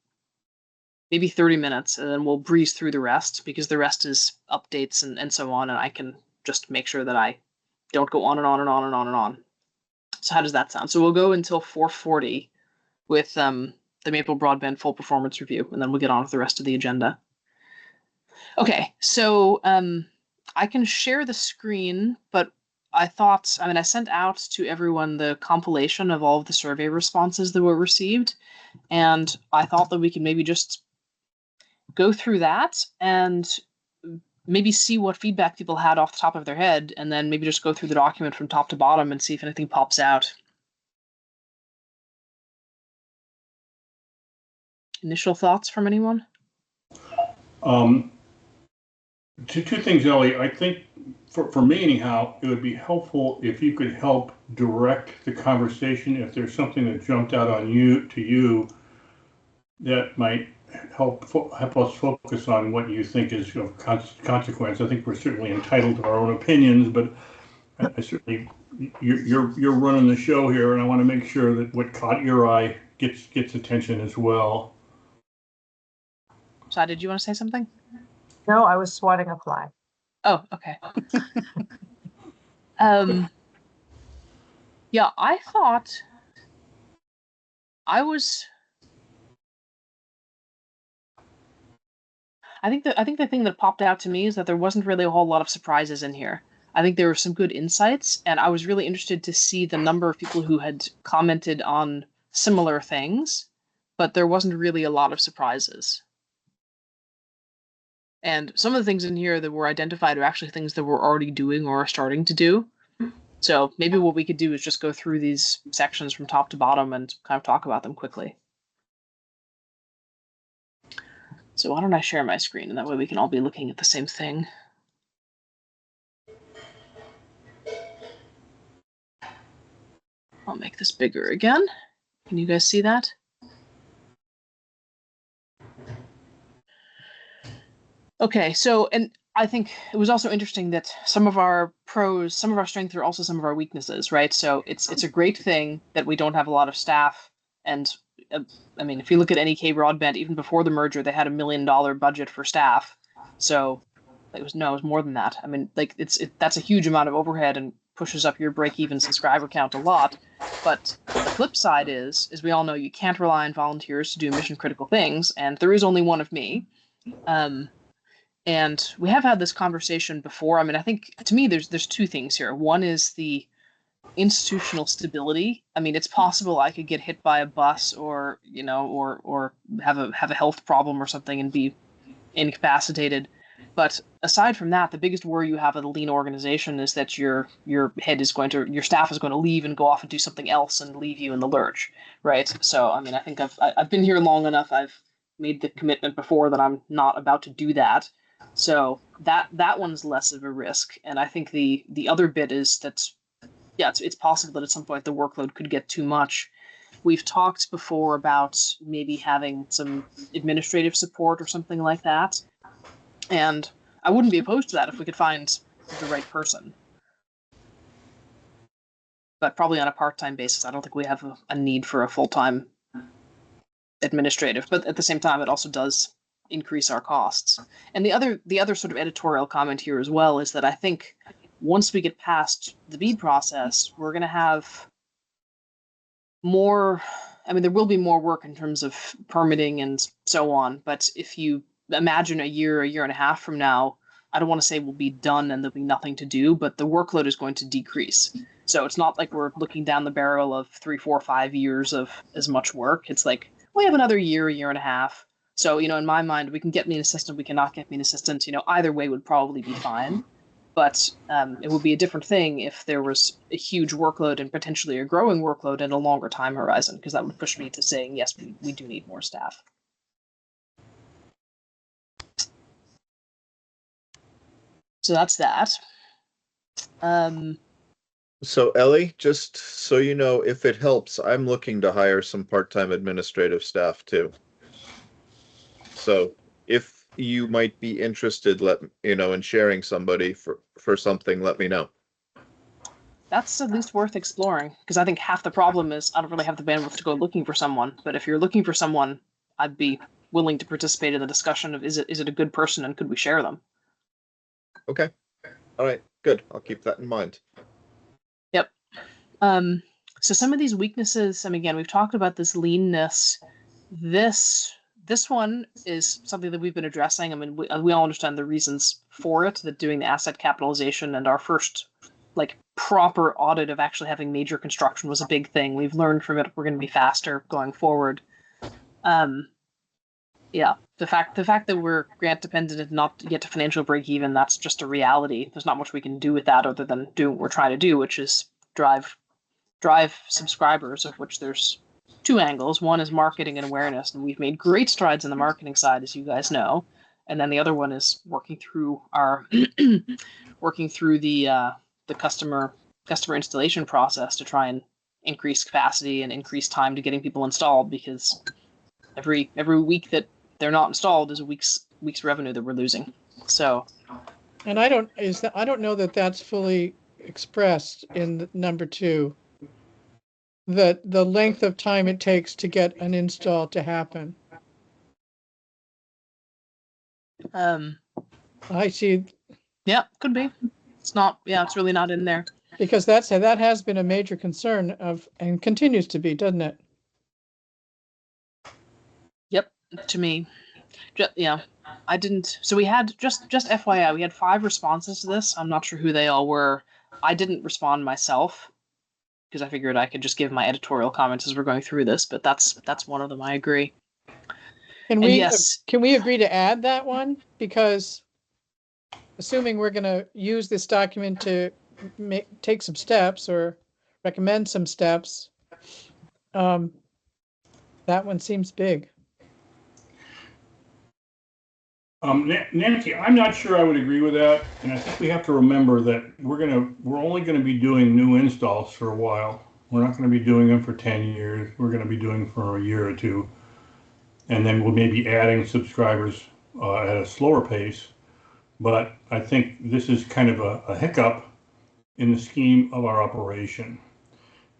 30 minutes, and then we'll breeze through the rest because the rest is updates and so on, and I can just make sure that I don't go on and on and on and on and on. So how does that sound? So we'll go until 4:40 with the Maple Broadband full performance review, and then we'll get on with the rest of the agenda. Okay, so I can share the screen, but I sent out to everyone the compilation of all of the survey responses that were received, and I thought that we could maybe just go through that and maybe see what feedback people had off the top of their head, and then maybe just go through the document from top to bottom and see if anything pops out. Initial thoughts from anyone? Two things, Ellie. I think for me anyhow, it would be helpful if you could help direct the conversation if there's something that jumped out on you that might help us focus on what you think is of consequence. I think we're certainly entitled to our own opinions, but I certainly you're running the show here, and I want to make sure that what caught your eye gets attention as well. So, did you want to say something? No, I was swatting a fly. Oh, okay. Yeah, I thought I think the thing that popped out to me is that there wasn't really a whole lot of surprises in here. I think there were some good insights, and I was really interested to see the number of people who had commented on similar things, but there wasn't really a lot of surprises. And some of the things in here that were identified are actually things that we're already doing or are starting to do. So maybe what we could do is just go through these sections from top to bottom and kind of talk about them quickly. So why don't I share my screen, and that way we can all be looking at the same thing. I'll make this bigger again. Can you guys see that? Okay, so, and I think it was also interesting that some of our pros, some of our strengths are also some of our weaknesses, right? So it's a great thing that we don't have a lot of staff. And I mean, if you look at NEK Broadband, even before the merger, they had $1 million budget for staff. So it was more than that. I mean, like that's a huge amount of overhead and pushes up your break-even subscriber count a lot. But the flip side is we all know you can't rely on volunteers to do mission-critical things, and there is only one of me. And we have had this conversation before. I mean, I think to me, there's two things here. One is the institutional stability. I mean, it's possible I could get hit by a bus, or or have a health problem or something and be incapacitated. But aside from that, the biggest worry you have of a lean organization is that your staff is going to leave and go off and do something else and leave you in the lurch, right? So, I mean, I think I've been here long enough. I've made the commitment before that I'm not about to do that. So that one's less of a risk. And I think the other bit is that, yeah, it's possible that at some point the workload could get too much. We've talked before about maybe having some administrative support or something like that. And I wouldn't be opposed to that if we could find the right person. But probably on a part-time basis. I don't think we have a need for a full-time administrative. But at the same time, it also does increase our costs. And the other sort of editorial comment here as well is that I think once we get past the BEAD process, we're going to have more. I mean, there will be more work in terms of permitting and so on. But if you imagine a year and a half from now, I don't want to say we'll be done and there'll be nothing to do, but the workload is going to decrease. So it's not like we're looking down the barrel of 3, 4, 5 years of as much work. It's like we have another year and a half. So, in my mind, we can get me an assistant, we cannot get me an assistant. Either way would probably be fine. But it would be a different thing if there was a huge workload and potentially a growing workload and a longer time horizon, because that would push me to saying, yes, we do need more staff. So that's that. So Ellie, just so you know, if it helps, I'm looking to hire some part-time administrative staff too. So if you might be interested, in sharing somebody for something, let me know. That's at least worth exploring, because I think half the problem is I don't really have the bandwidth to go looking for someone. But if you're looking for someone, I'd be willing to participate in the discussion of is it a good person and could we share them? Okay. All right. Good. I'll keep that in mind. Yep. So some of these weaknesses, again, we've talked about this leanness. This one is something that we've been addressing. I mean, we all understand the reasons for it, that doing the asset capitalization and our first proper audit of actually having major construction was a big thing. We've learned from it. We're going to be faster going forward. Yeah, the fact that we're grant dependent and not yet to financial break even, that's just a reality. There's not much we can do with that other than do what we're trying to do, which is drive subscribers, of which there's two angles. One is marketing and awareness, and we've made great strides in the marketing side, as you guys know. And then the other one is working through our working through the customer installation process to try and increase capacity and increase time to getting people installed, because every week that they're not installed is a week's revenue that we're losing. So, And I don't know that that's fully expressed in number 2. That the length of time it takes to get an install to happen. I see, Yeah, could be. It's not. Yeah, it's really not in there. because that has been a major concern of, and continues to be, doesn't it? Yep, to me. Yeah, I didn't. So we had just FYI, we had 5 responses to this. I'm not sure who they all were. I didn't respond myself because I figured I could just give my editorial comments as we're going through this. But that's one of them. I agree. Can yes, can we agree to add that one? Because assuming we're going to use this document to take some steps or recommend some steps, that one seems big. Nancy, I'm not sure I would agree with that, and I think we have to remember that we're only gonna be doing new installs for a while. We're not gonna be doing them for 10 years. We're gonna be doing them for a year or two, and then we'll maybe adding subscribers at a slower pace. But I think this is kind of a hiccup in the scheme of our operation,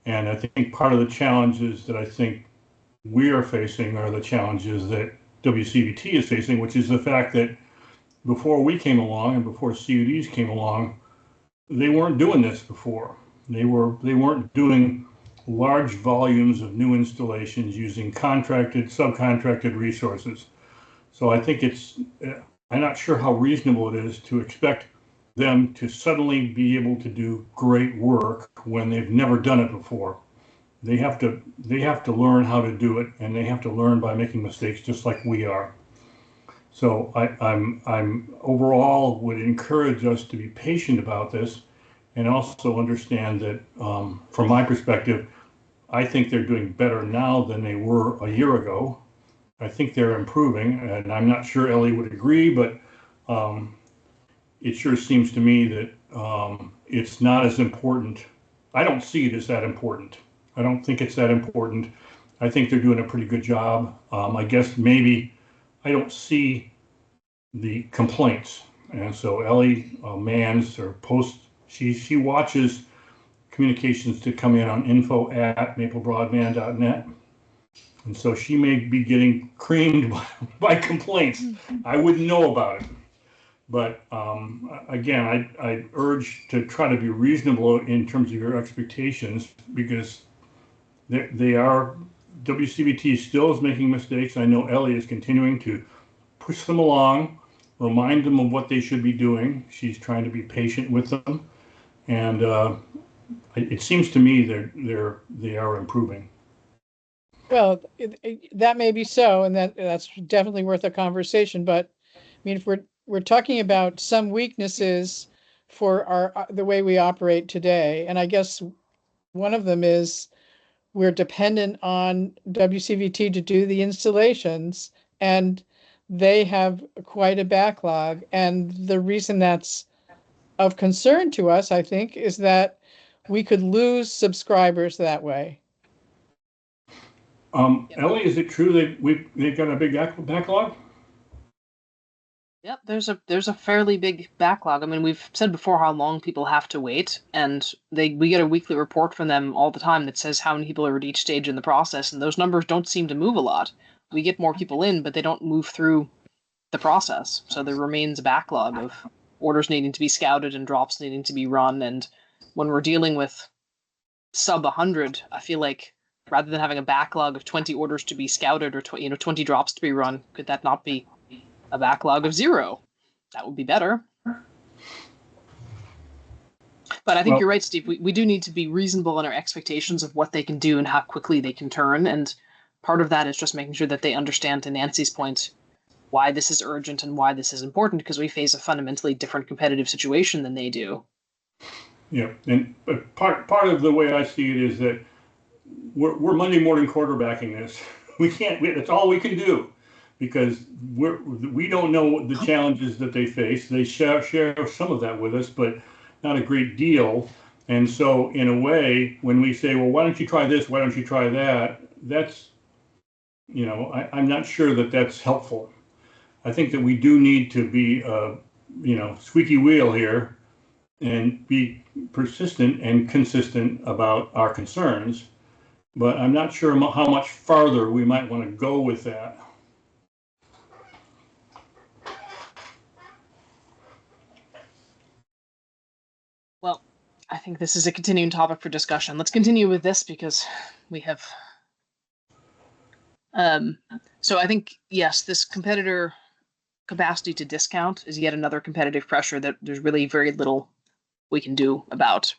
and I think part of the challenges that I think we are facing are the challenges that WCVT is facing, which is the fact that before we came along and before CUDs came along, they weren't doing this before. They weren't doing large volumes of new installations using subcontracted resources. So I think I'm not sure how reasonable it is to expect them to suddenly be able to do great work when they've never done it before. They have to learn how to do it, and they have to learn by making mistakes just like we are. So I'm overall would encourage us to be patient about this, and also understand that from my perspective, I think they're doing better now than they were a year ago. I think they're improving, and I'm not sure Ellie would agree, but it sure seems to me that it's not as important. I don't see it as that important. I don't think it's that important. I think they're doing a pretty good job. I guess maybe I don't see the complaints. And so Ellie mans or posts, she watches communications to come in on info@maplebroadband.net. And so she may be getting creamed by complaints. I wouldn't know about it. But again, I urge to try to be reasonable in terms of your expectations, because WCVT still is making mistakes. I know Ellie is continuing to push them along, remind them of what they should be doing. She's trying to be patient with them, and it seems to me they are improving. Well, that may be so, and that's definitely worth a conversation. But I mean, if we're talking about some weaknesses for the way we operate today, and I guess one of them is we're dependent on WCVT to do the installations, and they have quite a backlog. And the reason that's of concern to us, I think, is that we could lose subscribers that way. Ellie, is it true that they've got a big backlog? Yep, there's a fairly big backlog. I mean, we've said before how long people have to wait, and we get a weekly report from them all the time that says how many people are at each stage in the process, and those numbers don't seem to move a lot. We get more people in, but they don't move through the process. So there remains a backlog of orders needing to be scouted and drops needing to be run. And when we're dealing with sub 100, I feel like rather than having a backlog of 20 orders to be scouted or 20 drops to be run, could that not be a backlog of 0? That would be better. But I think you're right, Steve. We do need to be reasonable in our expectations of what they can do and how quickly they can turn. And part of that is just making sure that they understand, to Nancy's point, why this is urgent and why this is important, because we face a fundamentally different competitive situation than they do. Yeah, and but part of the way I see it is that we're Monday morning quarterbacking this. That's all we can do, because we don't know the challenges that they face. They share some of that with us, but not a great deal. And so in a way, when we say, well, why don't you try this? Why don't you try that? That's, I'm not sure that that's helpful. I think that we do need to be, squeaky wheel here and be persistent and consistent about our concerns. But I'm not sure how much farther we might want to go with that. Well, I think this is a continuing topic for discussion. Let's continue with this because we have. So I think, yes, this competitor capacity to discount is yet another competitive pressure that there's really very little we can do about,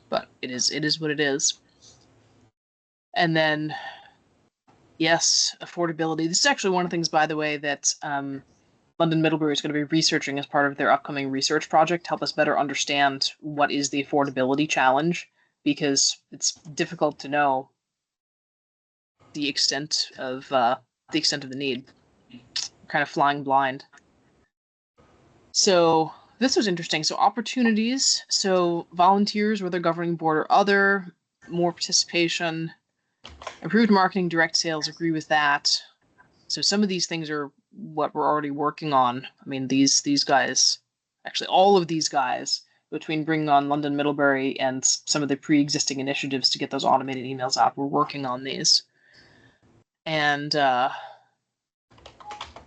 but it is what it is. And then, yes, affordability. This is actually one of the things, by the way, that London Middlebury is going to be researching as part of their upcoming research project to help us better understand what is the affordability challenge, because it's difficult to know the extent of the need. We're kind of flying blind. So this was interesting. So opportunities. So volunteers, whether governing board or other, more participation, improved marketing, direct sales. Agree with that. So some of these things are what we're already working on. I mean, these guys, actually all of these guys, between bringing on London Middlebury and some of the pre-existing initiatives to get those automated emails out, we're working on these. And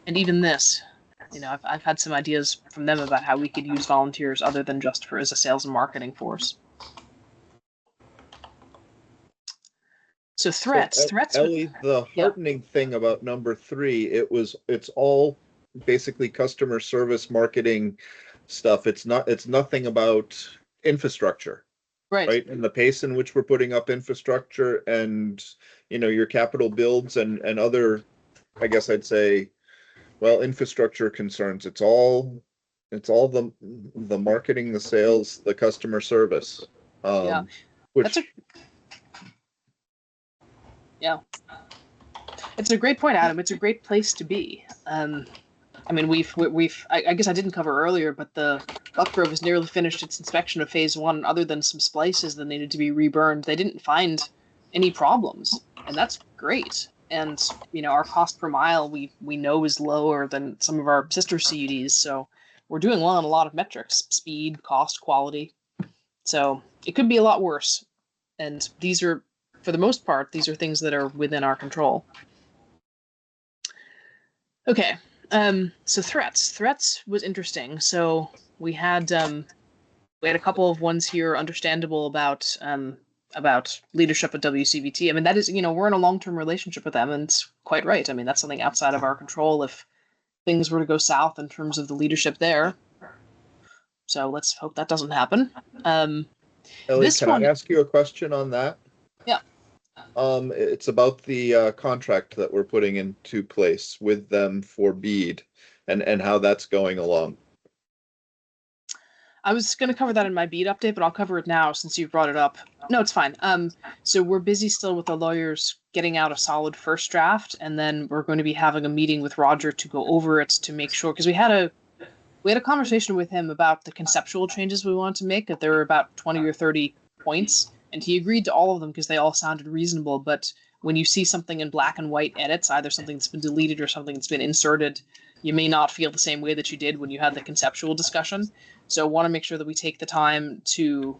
even this, I've had some ideas from them about how we could use volunteers other than just as a sales and marketing force. So threats. Ellie, the heartening thing about number 3, it's all basically customer service marketing stuff. It's nothing about infrastructure. Right. And the pace in which we're putting up infrastructure and, your capital builds and other, I guess I'd say, infrastructure concerns. It's all the marketing, the sales, the customer service. It's a great point, Adam. It's a great place to be. I mean, I guess I didn't cover earlier, but the Buckgrove has nearly finished its inspection of phase 1. Other than some splices that needed to be reburned, they didn't find any problems, and that's great. And our cost per mile we know is lower than some of our sister CUDs, so we're doing well on a lot of metrics: speed, cost, quality. So it could be a lot worse, and these are, for the most part, these are things that are within our control. Okay. So threats was interesting. So we had a couple of ones here, understandable, about leadership at WCVT. I mean, that is, we're in a long-term relationship with them, and it's quite right. I mean, that's something outside of our control if things were to go south in terms of the leadership there. So let's hope that doesn't happen. Ellie, I ask you a question on that? Yeah. It's about the contract that we're putting into place with them for BEAD and how that's going along. I was going to cover that in my BEAD update, but I'll cover it now since you brought it up. No, it's fine. So we're busy still with the lawyers getting out a solid first draft, and then we're going to be having a meeting with Roger to go over it to make sure, because we had a conversation with him about the conceptual changes we wanted to make, that there were about 20 or 30 points, and he agreed to all of them because they all sounded reasonable. But when you see something in black and white edits, either something that's been deleted or something that's been inserted, you may not feel the same way that you did when you had the conceptual discussion. So I want to make sure that we take the time to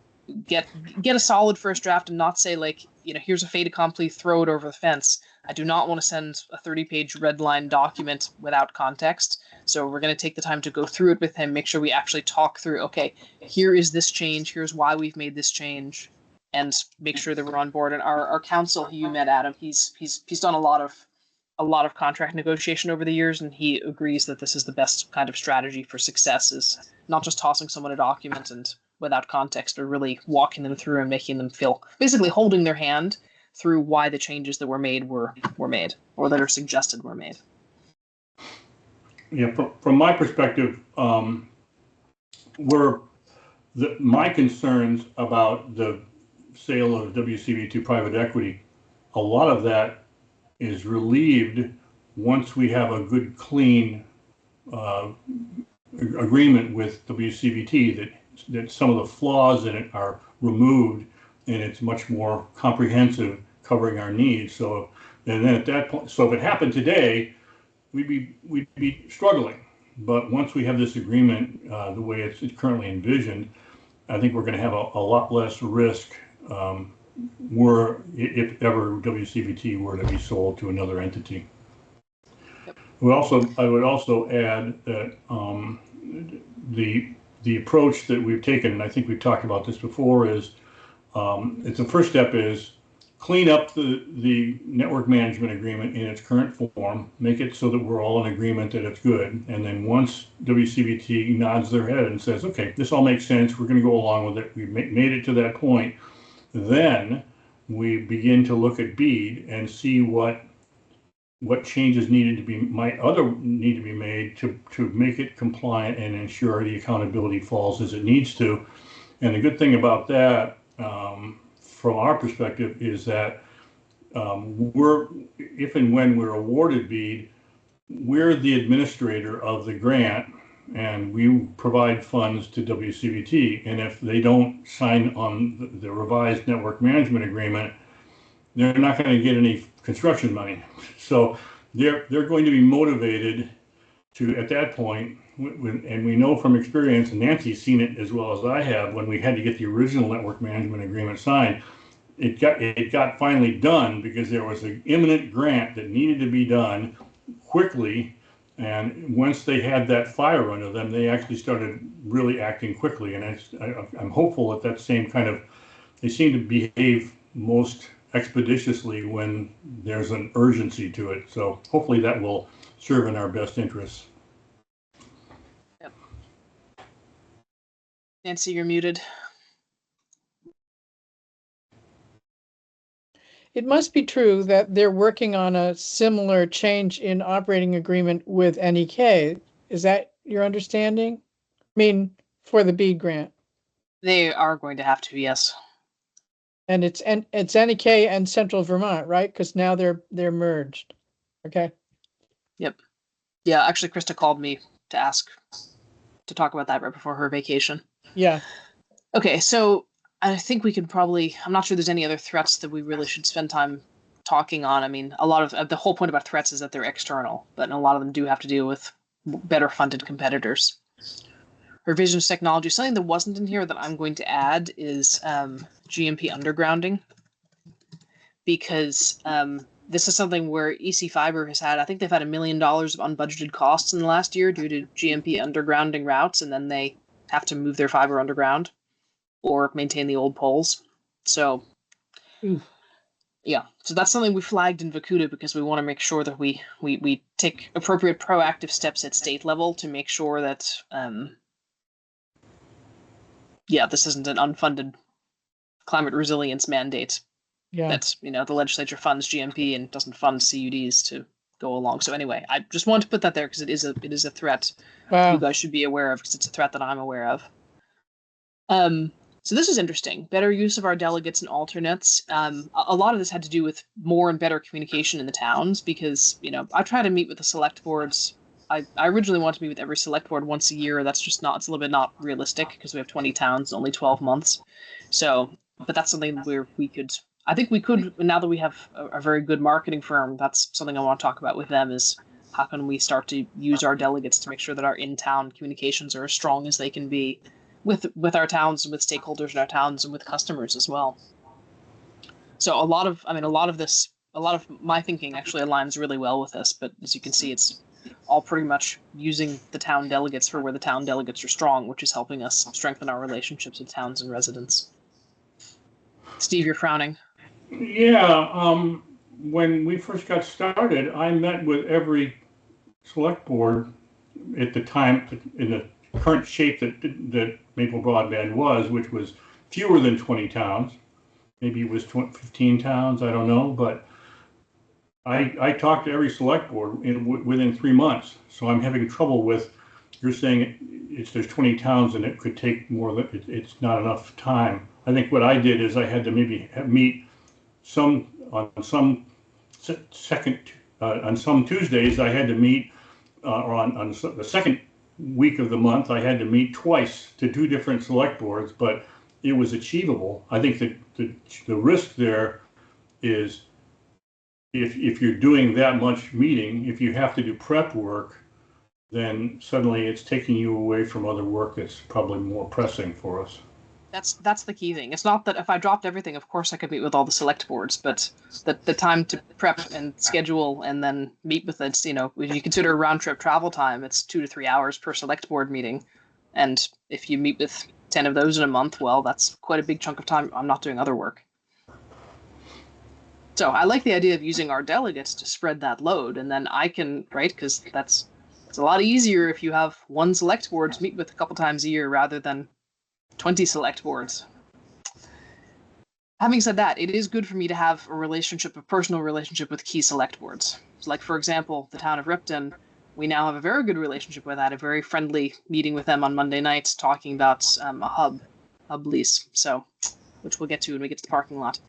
get a solid first draft and not say, like, here's a fait accompli, throw it over the fence. I do not want to send a 30-page red line document without context. So we're going to take the time to go through it with him, make sure we actually talk through, okay, here is this change, here's why we've made this change, and make sure that we're on board. And our counsel, who you met, Adam, he's done a lot of contract negotiation over the years, and he agrees that this is the best kind of strategy for success, is not just tossing someone a document and without context, but really walking them through and making them feel, basically holding their hand through why the changes that were made were made, or that are suggested were made. Yeah, from my perspective, my concerns about the sale of WCB to private equity, a lot of that is relieved once we have a good, clean agreement with WCBT that some of the flaws in it are removed and it's much more comprehensive, covering our needs. So, and then at that point, so if it happened today, we'd be struggling. But once we have this agreement, the way it's currently envisioned, I think we're going to have a lot less risk if ever WCBT were to be sold to another entity. I would also add that the approach that we've taken, and I think we've talked about this before, is it's the first step is clean up the network management agreement in its current form, make it so that we're all in agreement that it's good. And then once WCBT nods their head and says, okay, this all makes sense, we're going to go along with it, we've made it to that point, then we begin to look at BEAD and see what changes need to be made to make it compliant and ensure the accountability falls as it needs to. And the good thing about that, from our perspective, is that if and when we're awarded BEAD, we're the administrator of the grant and we provide funds to WCBT. And if they don't sign on the revised network management agreement, they're not going to get any construction money. So they're going to be motivated to, at that point, and we know from experience, and Nancy's seen it as well as I have, when we had to get the original network management agreement signed, it got finally done because there was an imminent grant that needed to be done quickly. And once they had that fire under them, they actually started really acting quickly. And I'm hopeful that same kind of, they seem to behave most expeditiously when there's an urgency to it. So hopefully that will serve in our best interests. Yep. Nancy, you're muted. It must be true that they're working on a similar change in operating agreement with NEK. Is that your understanding? I mean, for the BEAD grant. They are going to have to, yes. And it's NEK and Central Vermont, right? Because now they're merged. Okay. Yep. Yeah, actually, Krista called me to talk about that right before her vacation. Yeah. Okay, so I think we could probably, I'm not sure there's any other threats that we really should spend time talking on. I mean, a lot of the whole point about threats is that they're external, but a lot of them do have to deal with better funded competitors. Revisions technology. Something that wasn't in here that I'm going to add is GMP undergrounding, because this is something where EC Fiber has had, I think they've had $1 million of unbudgeted costs in the last year due to GMP undergrounding routes, and then they have to move their fiber underground or maintain the old poles. So, yeah, so that's something we flagged in Vacuda because we want to make sure that we take appropriate proactive steps at state level to make sure that, this isn't an unfunded climate resilience mandate. Yeah. That's, the legislature funds GMP and doesn't fund CUDs to go along. So anyway, I just wanted to put that there because it is a threat you guys should be aware of, because it's a threat that I'm aware of. So this is interesting. Better use of our delegates and alternates. A lot of this had to do with more and better communication in the towns because, I try to meet with the select boards. I originally wanted to meet with every select board once a year. That's just not, it's a little bit not realistic because we have 20 towns, only 12 months. So, but that's something where I think we could, now that we have a very good marketing firm, that's something I want to talk about with them is how can we start to use our delegates to make sure that our in-town communications are as strong as they can be with our towns and with stakeholders in our towns and with customers as well. So a lot of my thinking actually aligns really well with this, but as you can see, it's all pretty much using the town delegates for where the town delegates are strong, which is helping us strengthen our relationships with towns and residents. Steve, you're frowning. Yeah, when we first got started, I met with every select board at the time in the current shape that Maple Broadband was, which was fewer than 20 towns. Maybe it was 15 towns, I don't know, but I talked to every select board within 3 months, so I'm having trouble with, you're saying there's 20 towns and it could take more than, it's not enough time. I think what I did is I had to maybe meet on some on some Tuesdays, I had to meet, or on the second week of the month, I had to meet twice to 2 different select boards, but it was achievable. I think that the risk there is if you're doing that much meeting, if you have to do prep work, then suddenly it's taking you away from other work that's probably more pressing for us. That's the key thing. It's not that if I dropped everything, of course I could meet with all the select boards, but the time to prep and schedule and then meet with it, you know, if you consider round trip travel time, it's 2 to 3 hours per select board meeting. And if you meet with 10 of those in a month, well, that's quite a big chunk of time I'm not doing other work. So I like the idea of using our delegates to spread that load, and then I can, right, because it's a lot easier if you have one select board to meet with a couple times a year rather than 20 select boards. Having said that, it is good for me to have a personal relationship with key select boards. So like, for example, the town of Ripton, we now have a very good relationship with that, a very friendly meeting with them on Monday nights talking about a hub lease, so, which we'll get to when we get to the parking lot.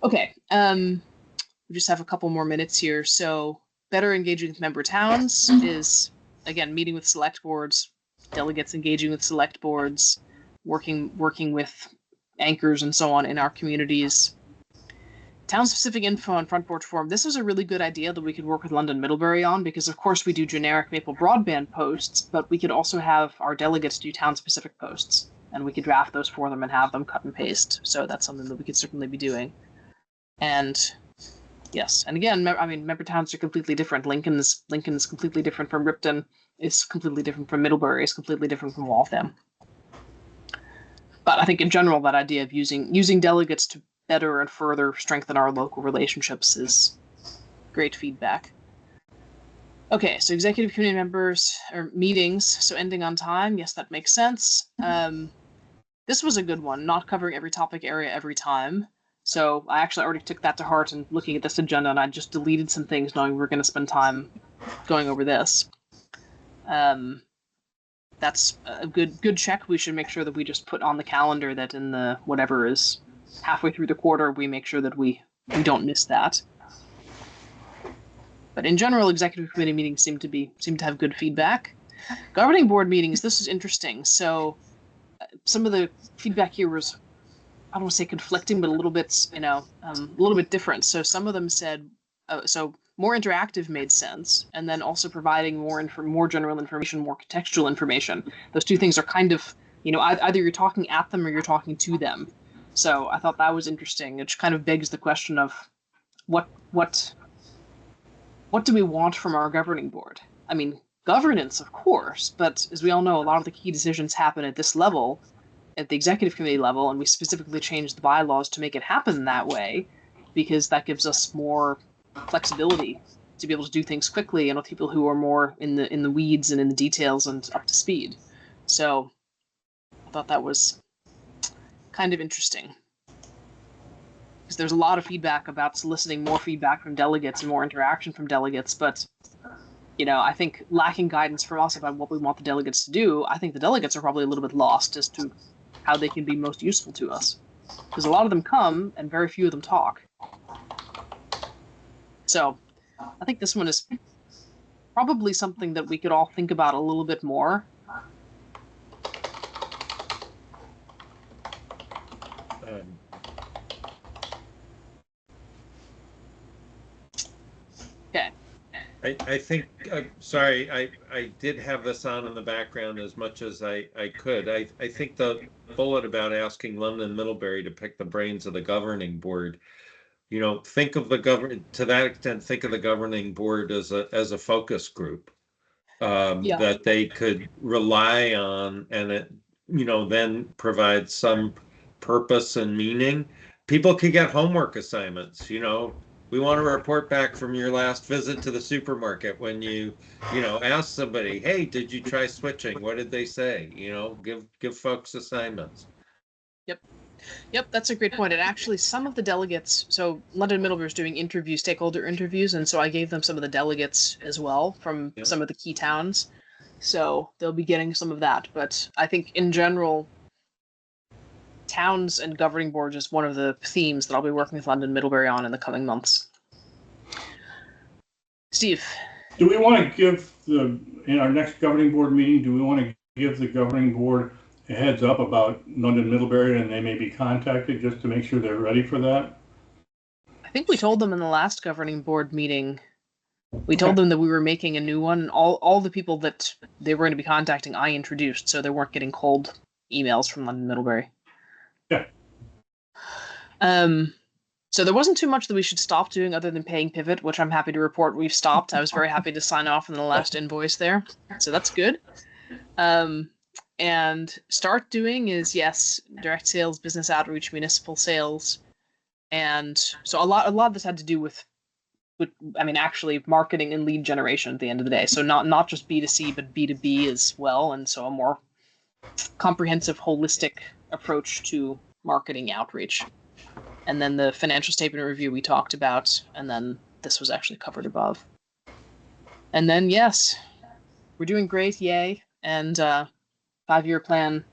Okay, we just have a couple more minutes here. So better engaging with member towns is, again, meeting with select boards, delegates engaging with select boards, working with anchors and so on in our communities. Town-specific info on Front Porch Forum. This was a really good idea that we could work with London Middlebury on, because of course we do generic Maple Broadband posts, but we could also have our delegates do town-specific posts, and we could draft those for them and have them cut and paste. So that's something that we could certainly be doing. And yes, and again, I mean, member towns are completely different. Lincoln is completely different from Ripton. It's completely different from Middlebury. It's completely different from Waltham. But I think in general, that idea of using delegates to better and further strengthen our local relationships is great feedback. Okay, so executive committee members or meetings. So ending on time. Yes, that makes sense. This was a good one, not covering every topic area every time. So I actually already took that to heart and looking at this agenda, and I just deleted some things knowing we were going to spend time going over this. That's a good check. We should make sure that we just put on the calendar that in the whatever is halfway through the quarter, we make sure that we don't miss that. But in general, executive committee meetings seem to have good feedback. Governing board meetings, this is interesting. So some of the feedback here was, I don't want to say conflicting, but a little bit, a little bit different. So some of them said, so more interactive made sense, and then also providing more general information, more contextual information. Those two things are kind of, either you're talking at them or you're talking to them. So I thought that was interesting. It kind of begs the question of what do we want from our governing board? I mean, governance, of course, but as we all know, a lot of the key decisions happen at this level, at the executive committee level, and we specifically changed the bylaws to make it happen that way, because that gives us more flexibility to be able to do things quickly and with people who are more in the weeds and in the details and up to speed. So I thought that was kind of interesting, because there's a lot of feedback about soliciting more feedback from delegates and more interaction from delegates, but I think lacking guidance from us about what we want the delegates to do, I think the delegates are probably a little bit lost as to how they can be most useful to us, because a lot of them come and very few of them talk. So I think this one is probably something that we could all think about a little bit more. Okay. I think, sorry, I did have this on in the background as much as I could. I think the bullet about asking London Middlebury to pick the brains of the governing board, think of to that extent, think of the governing board as a focus group that they could rely on, and it, then provide some purpose and meaning. People could get homework assignments, we want to report back from your last visit to the supermarket when you ask somebody, hey, did you try switching? What did they say? Give folks assignments. Yep. Yep, that's a great point. And actually, some of the delegates, so London Middlebury is doing stakeholder interviews, and so I gave them some of the delegates as well from Yeah. some of the key towns. So they'll be getting some of that. But I think in general, towns and governing boards is one of the themes that I'll be working with London Middlebury on in the coming months. Steve. Do we want to give in our next governing board meeting, do we want to give the governing board a heads up about London Middlebury, and they may be contacted just to make sure they're ready for that? I think we told them in the last governing board meeting, we told them that we were making a new one. All the people that they were going to be contacting, I introduced, so they weren't getting cold emails from London Middlebury. Yeah. So there wasn't too much that we should stop doing other than paying Pivot, which I'm happy to report we've stopped. I was very happy to sign off on the last invoice there, so that's good. And start doing is, yes, direct sales, business outreach, municipal sales. And so a lot of this had to do with actually marketing and lead generation at the end of the day. So not just B2C, but B2B as well. And so a more comprehensive, holistic approach to marketing outreach. And then the financial statement review we talked about, and then this was actually covered above. And then, yes, we're doing great, yay. And 5-year plan.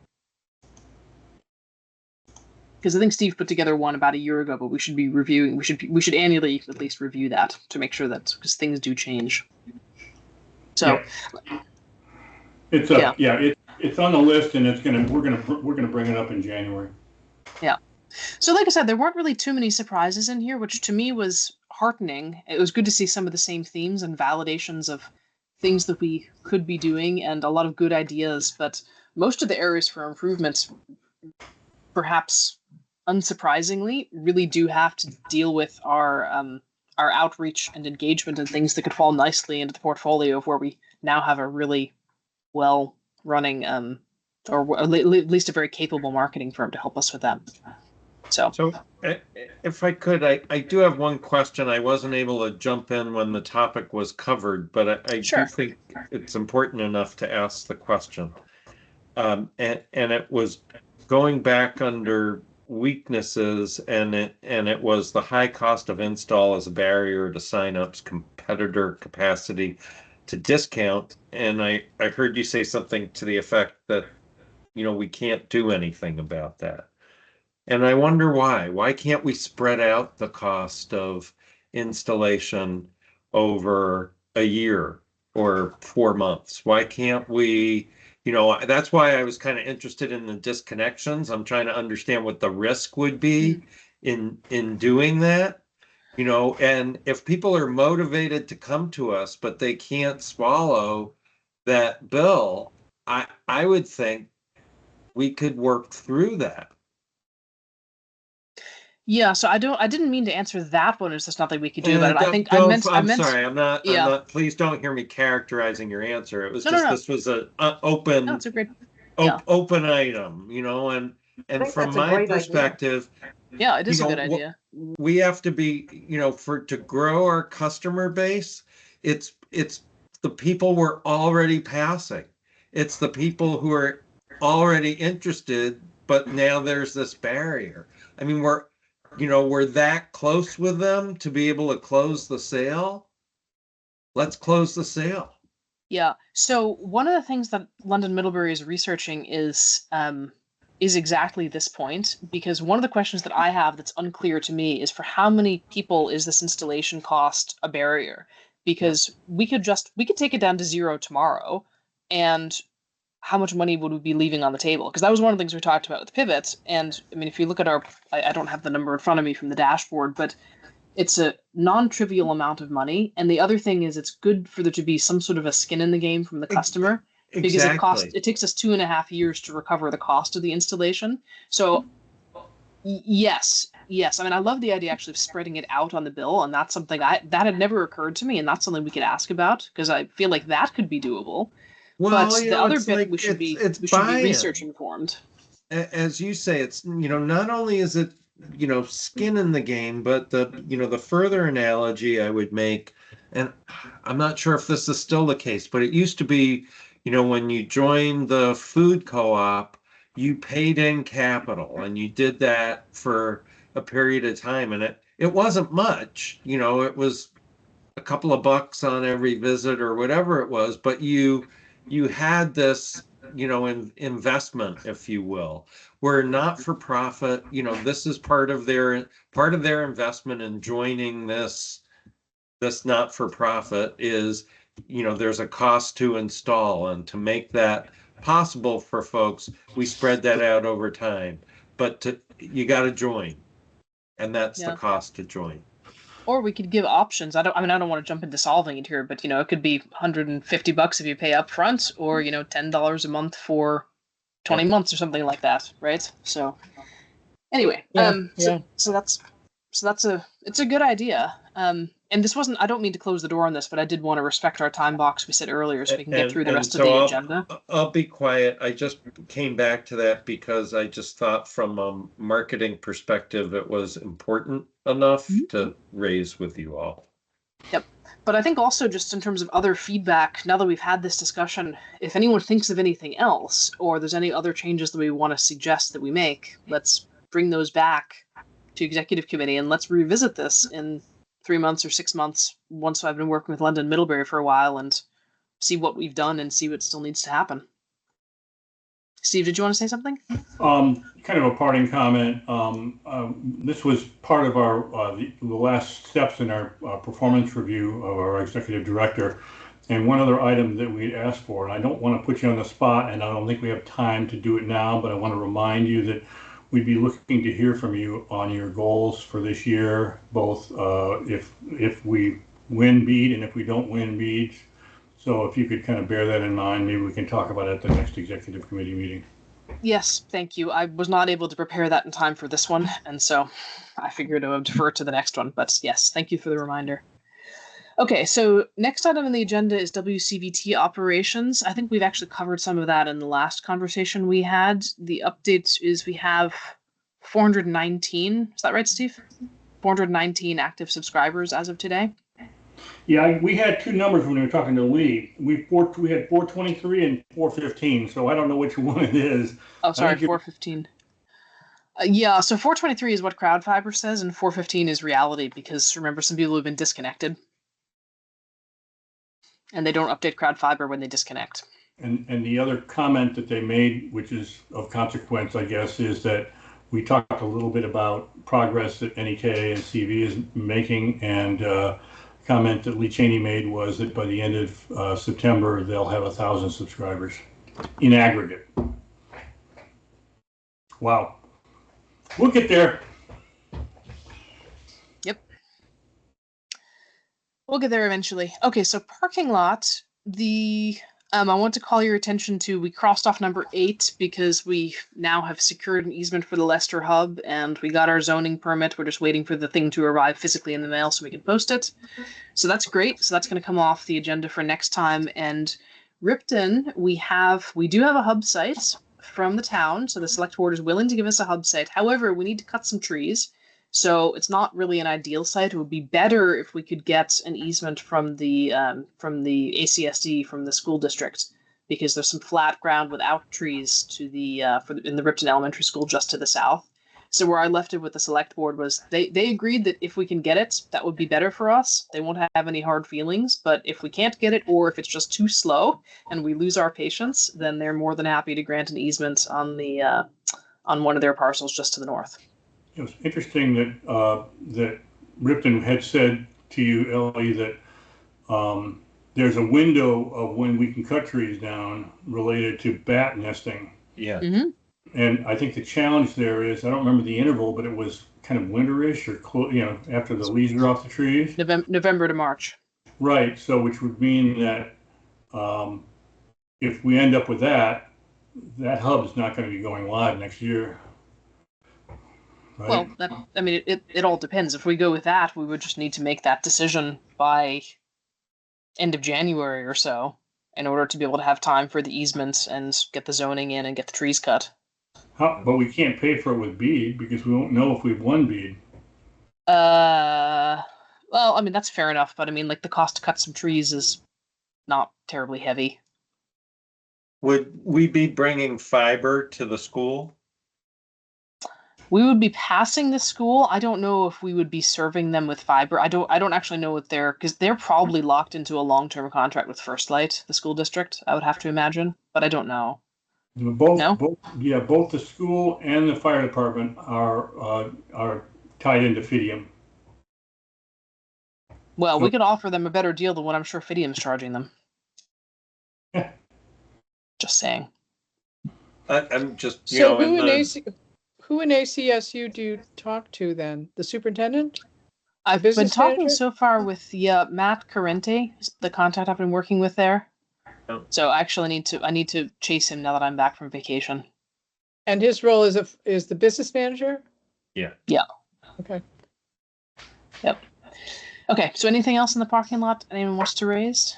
Because I think Steve put together one about a year ago, but we should be reviewing. We should annually at least review that to make sure that, because things do change. So, it's it's on the list, and we're gonna bring it up in January. Yeah. So, like I said, there weren't really too many surprises in here, which to me was heartening. It was good to see some of the same themes and validations of things that we could be doing, and a lot of good ideas. But most of the areas for improvement, perhaps unsurprisingly, really do have to deal with our outreach and engagement and things that could fall nicely into the portfolio of where we now have a really well running or at least a very capable marketing firm to help us with that. So if I could, I do have one question. I wasn't able to jump in when the topic was covered, but I Sure. do think it's important enough to ask the question. And it was going back under weaknesses, and it was the high cost of install as a barrier to signups, competitor capacity to discount. And I heard you say something to the effect that, we can't do anything about that. And I wonder why. Why can't we spread out the cost of installation over a year or 4 months? Why can't we, that's why I was kind of interested in the disconnections. I'm trying to understand what the risk would be in doing that. And if people are motivated to come to us, but they can't swallow that bill, I would think we could work through that. yeah, so I didn't mean to answer that one. It's just nothing we could do about it. I think I'm I meant. sorry. I'm not. Please don't hear me characterizing your answer. It was No. this was an open. No, it's a great. Open item, and from my perspective, yeah, it is a good idea. We have to be, to grow our customer base. It's the people we're already passing. It's the people who are already interested, but now there's this barrier. I mean, we're that close with them to be able to close the sale. Let's close the sale. Yeah. So one of the things that London Middlebury is researching is exactly this point, because one of the questions that I have that's unclear to me is, for how many people is this installation cost a barrier? Because we could take it down to zero tomorrow, and how much money would we be leaving on the table? Because that was one of the things we talked about with Pivot. And I mean, if you look at I don't have the number in front of me from the dashboard, but it's a non-trivial amount of money. And the other thing is, it's good for there to be some sort of a skin in the game from the customer, because it takes us 2.5 years to recover the cost of the installation. So yes. I mean, I love the idea actually of spreading it out on the bill, and that's something that had never occurred to me, and that's something we could ask about, because I feel like that could be doable. Well, but the other bit, we should be research informed. As you say, it's, not only is it, skin in the game, but the further analogy I would make, and I'm not sure if this is still the case, but it used to be, when you joined the food co-op, you paid in capital, and you did that for a period of time, and it wasn't much, it was a couple of bucks on every visit or whatever it was, but you had this, investment, if you will, where not for profit, this is part of their investment in joining this not for profit is, there's a cost to install, and to make that possible for folks, we spread that out over time. But you got to join, and that's the Yeah. cost to join. Or we could give options. I don't want to jump into solving it here, but it could be $150 if you pay up front, or $10 a month for 20 months or something like that, right? So anyway, it's a good idea. And this wasn't, I don't mean to close the door on this, but I did want to respect our time box we said earlier so we can get through the rest of the agenda. I'll be quiet. I just came back to that because I just thought from a marketing perspective, it was important enough to raise with you all. Yep. But I think also just in terms of other feedback, now that we've had this discussion, if anyone thinks of anything else, or there's any other changes that we want to suggest that we make, let's bring those back to executive committee and let's revisit this in 3 months or 6 months once I've been working with London Middlebury for a while and see what we've done and see what still needs to happen. Steve, did you want to say something? Kind of a parting comment. This was part of our the last steps in our performance review of our executive director. And one other item that we asked for, and I don't want to put you on the spot, and I don't think we have time to do it now, but I want to remind you that we'd be looking to hear from you on your goals for this year, both if we win BEAD and if we don't win BEAD. So if you could kind of bear that in mind, maybe we can talk about it at the next executive committee meeting. Yes, thank you. I was not able to prepare that in time for this one, and so I figured I would defer to the next one. But yes, thank you for the reminder. Okay, so next item on the agenda is WCVT operations. I think we've actually covered some of that in the last conversation we had. The update is we have 419. Is that right, Steve? 419 active subscribers as of today. Yeah, we had two numbers when we were talking to Lee. We had 423 and 415, so I don't know which one it is. Oh, sorry, 415. Yeah, so 423 is what CrowdFiber says, and 415 is reality, because remember, some people have been disconnected. And they don't update CrowdFiber when they disconnect. And the other comment that they made, which is of consequence, I guess, is that we talked a little bit about progress that NEK and CV is making, and comment that Lee Cheney made was that by the end of September, they'll have 1,000 subscribers in aggregate. Wow. We'll get there. Yep. We'll get there eventually. Okay, so parking lot, I want to call your attention to, we crossed off number 8 because we now have secured an easement for the Leicester hub and we got our zoning permit. We're just waiting for the thing to arrive physically in the mail so we can post it. So that's great. So that's going to come off the agenda for next time. And Ripton, we do have a hub site from the town. So the select board is willing to give us a hub site. However, we need to cut some trees. So it's not really an ideal site. It would be better if we could get an easement from the ACSD, from the school district, because there's some flat ground without trees to the in the Ripton Elementary School just to the south. So where I left it with the select board was they agreed that if we can get it, that would be better for us. They won't have any hard feelings, but if we can't get it, or if it's just too slow and we lose our patience, then they're more than happy to grant an easement on the on one of their parcels just to the north. It was interesting that that Ripton had said to you, Ellie, that there's a window of when we can cut trees down related to bat nesting. Yeah. Mm-hmm. And I think the challenge there is, I don't remember the interval, but it was kind of winterish or after the leaves are off the trees. November to March. Right. So which would mean that if we end up with that hub is not going to be going live next year. Right? Well, it all depends. If we go with that, we would just need to make that decision by end of January or so in order to be able to have time for the easements and get the zoning in and get the trees cut. But we can't pay for it with BEAD because we won't know if we've won BEAD. Well, that's fair enough, but the cost to cut some trees is not terribly heavy. Would we be bringing fiber to the school? We would be passing the school. I don't know if we would be serving them with fiber. I don't actually know what because they're probably locked into a long-term contract with First Light, the school district, I would have to imagine, but I don't know. Both, No? both the school and the fire department are tied into Fidium. Well, So- we could offer them a better deal than what I'm sure Fidium's charging them. Just saying. I'm just, you So know, who in ACSU do you talk to then? The superintendent? I've been business talking manager? so far with Matt Carente, the contact I've been working with there. Oh. So I actually need to chase him now that I'm back from vacation. And his role is the business manager? Yeah. Yeah. Okay. Yep. Okay, so anything else in the parking lot anyone wants to raise?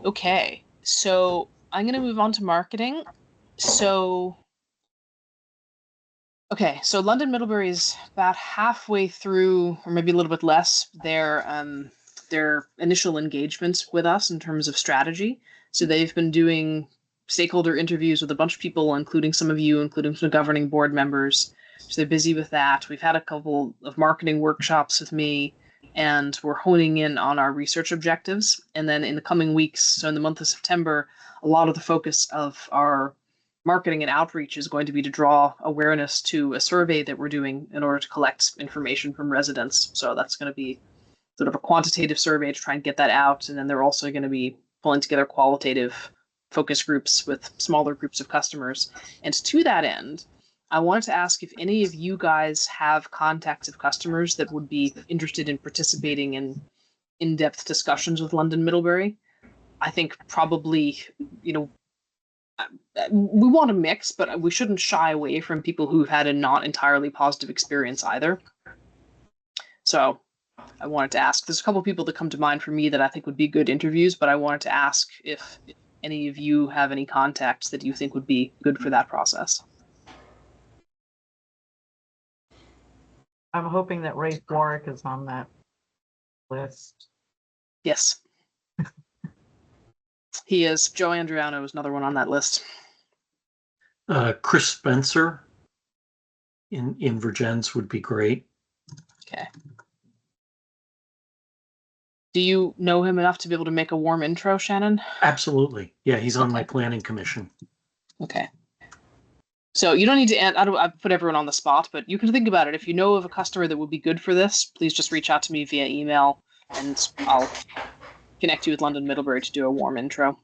Okay, so I'm going to move on to marketing. So London Middlebury is about halfway through, or maybe a little bit less, their initial engagements with us in terms of strategy. So they've been doing stakeholder interviews with a bunch of people, including some of you, including some governing board members. So they're busy with that. We've had a couple of marketing workshops with me, and we're honing in on our research objectives. And then in the coming weeks, so in the month of September, a lot of the focus of our marketing and outreach is going to be to draw awareness to a survey that we're doing in order to collect information from residents. So that's going to be sort of a quantitative survey to try and get that out. And then they're also going to be pulling together qualitative focus groups with smaller groups of customers. And to that end, I wanted to ask if any of you guys have contacts of customers that would be interested in participating in in-depth discussions with London Middlebury. I think probably, we want a mix, but we shouldn't shy away from people who've had a not entirely positive experience either. So I wanted to ask, there's a couple of people that come to mind for me that I think would be good interviews, but I wanted to ask if any of you have any contacts that you think would be good for that process. I'm hoping that Ray Warwick is on that list. Yes. He is. Joe Andriano is another one on that list. Chris Spencer in Virgins would be great. Okay. Do you know him enough to be able to make a warm intro, Shannon? Absolutely. Yeah, he's on my planning commission. Okay. So you don't need to, I put everyone on the spot, but you can think about it. If you know of a customer that would be good for this, please just reach out to me via email and I'll connect you with London Middlebury to do a warm intro.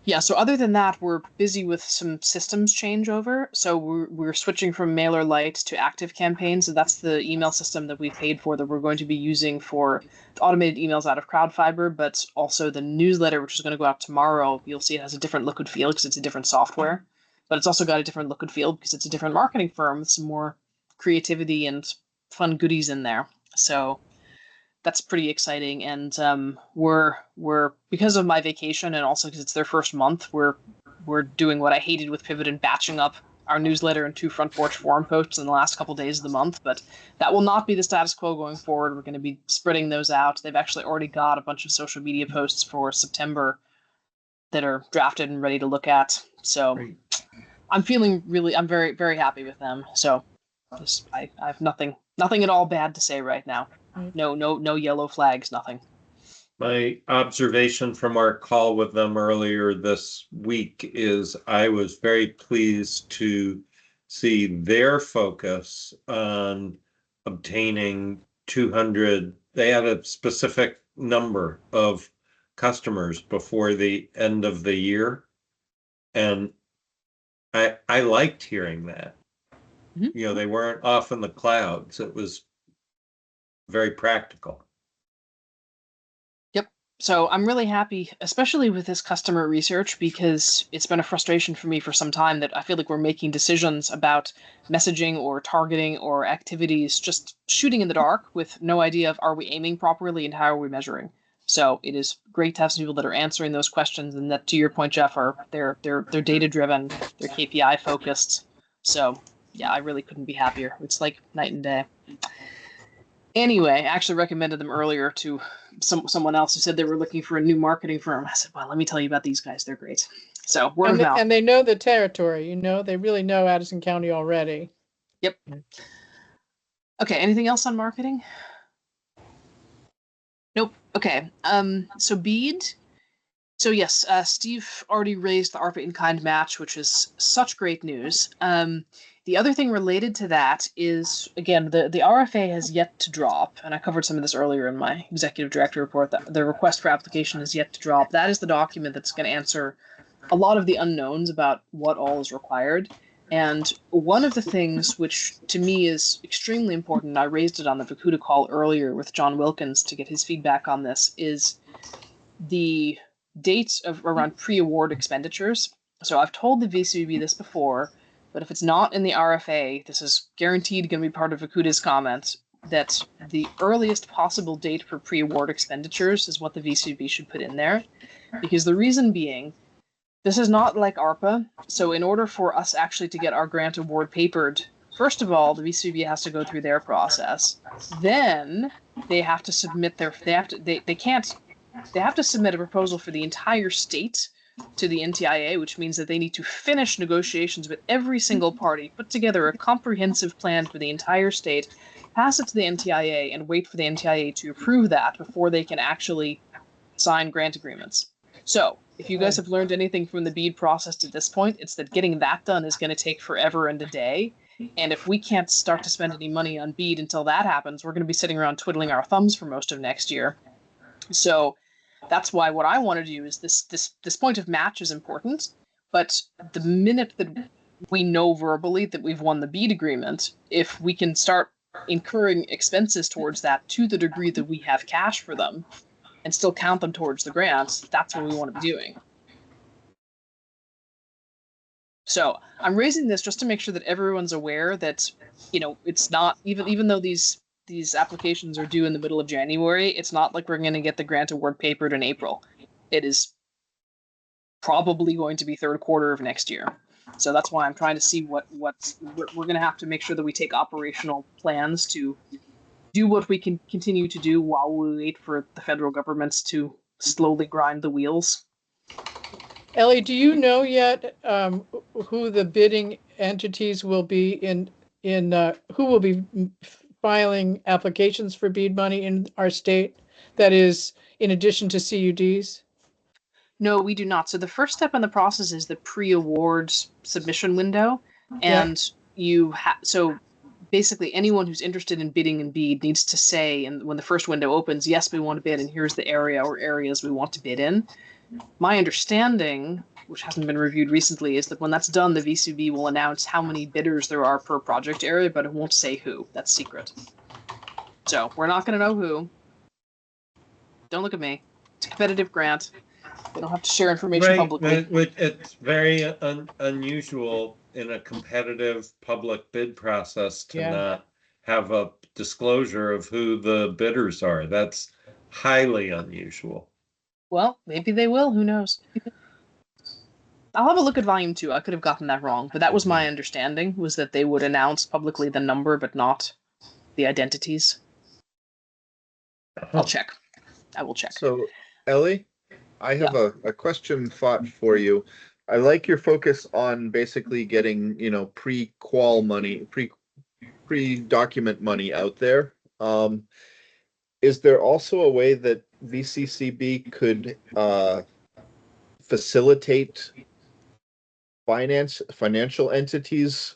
Yeah, so other than that, we're busy with some systems changeover. So we're switching from MailerLite to Active Campaign. So that's the email system that we paid for that we're going to be using for automated emails out of CrowdFiber, but also the newsletter, which is going to go out tomorrow. You'll see it has a different look and feel because it's a different software, but it's also got a different look and feel because it's a different marketing firm with some more creativity and fun goodies in there. So that's pretty exciting, and we're because of my vacation and also because it's their first month, we're doing what I hated with Pivot and batching up our newsletter and 2 Front Porch Forum posts in the last couple days of the month. But that will not be the status quo going forward. We're going to be spreading those out. They've actually already got a bunch of social media posts for September that are drafted and ready to look at. So Great. I'm very, very happy with them. So I have nothing at all bad to say right now. No yellow flags, nothing. My observation from our call with them earlier this week is I was very pleased to see their focus on obtaining 200. They had a specific number of customers before the end of the year. And I liked hearing that. Mm-hmm. They weren't off in the clouds. It was very practical. Yep. So I'm really happy, especially with this customer research, because it's been a frustration for me for some time that I feel like we're making decisions about messaging or targeting or activities, just shooting in the dark with no idea of are we aiming properly and how are we measuring. So it is great to have some people that are answering those questions and that, to your point, Jeff, they're data driven, they're KPI focused. So yeah, I really couldn't be happier. It's like night and day. Anyway, I actually recommended them earlier to someone else who said they were looking for a new marketing firm. I said, well, let me tell you about these guys. They're great. So word of mouth. And they know the territory, you know, they really know Addison County already. Yep. Okay, anything else on marketing? Nope. Okay. So BEAD. So yes, Steve already raised the ARPA in-kind match, which is such great news. The other thing related to that is, again, the RFA has yet to drop, and I covered some of this earlier in my executive director report, that the request for application is yet to drop. That is the document that's going to answer a lot of the unknowns about what all is required. And one of the things which to me is extremely important, I raised it on the Vakuda call earlier with John Wilkins to get his feedback on this, is the dates of around pre-award expenditures. So I've told the VCB this before, but if it's not in the RFA, this is guaranteed going to be part of Vakuda's comments, that the earliest possible date for pre-award expenditures is what the VCB should put in there. Because the reason being, this is not like ARPA. So in order for us actually to get our grant award papered, first of all, the VCB has to go through their process. Then they have to submit they have to submit a proposal for the entire state to the NTIA, which means that they need to finish negotiations with every single party, put together a comprehensive plan for the entire state, pass it to the NTIA, and wait for the NTIA to approve that before they can actually sign grant agreements. So, if you guys have learned anything from the BEAD process to this point, it's that getting that done is going to take forever and a day. And if we can't start to spend any money on BEAD until that happens, we're going to be sitting around twiddling our thumbs for most of next year. So that's why what I want to do is this point of match is important, but the minute that we know verbally that we've won the BEAD agreement, if we can start incurring expenses towards that to the degree that we have cash for them and still count them towards the grants, that's what we want to be doing. So I'm raising this just to make sure that everyone's aware that, you know, it's not, even though these applications are due in the middle of January, it's not like we're going to get the grant award papered in April. It is probably going to be third quarter of next year. So that's why I'm trying to see we're going to have to make sure that we take operational plans to do what we can continue to do while we wait for the federal governments to slowly grind the wheels. Ellie, do you know yet who the bidding entities will be who will be filing applications for BEAD money in our state? That is, in addition to CUDs? No, we do not. So the first step in the process is the pre-award submission window, and so basically anyone who's interested in bidding in BEAD needs to say, and when the first window opens, yes, we want to bid, and here's the area or areas we want to bid in. My understanding, which hasn't been reviewed recently, is that when that's done, the VCB will announce how many bidders there are per project area, but it won't say who. That's secret. So we're not going to know who. Don't look at me. It's a competitive grant. They don't have to share information publicly. It's very unusual in a competitive public bid process to not have a disclosure of who the bidders are. That's highly unusual. Well, maybe they will. Who knows? I'll have a look at volume 2. I could have gotten that wrong, but that was my understanding, was that they would announce publicly the number, but not the identities. I'll check. I will check. So, Ellie, I have a question thought for you. I like your focus on basically getting, pre-qual money, pre-document money out there. Is there also a way that VCCB could facilitate financial entities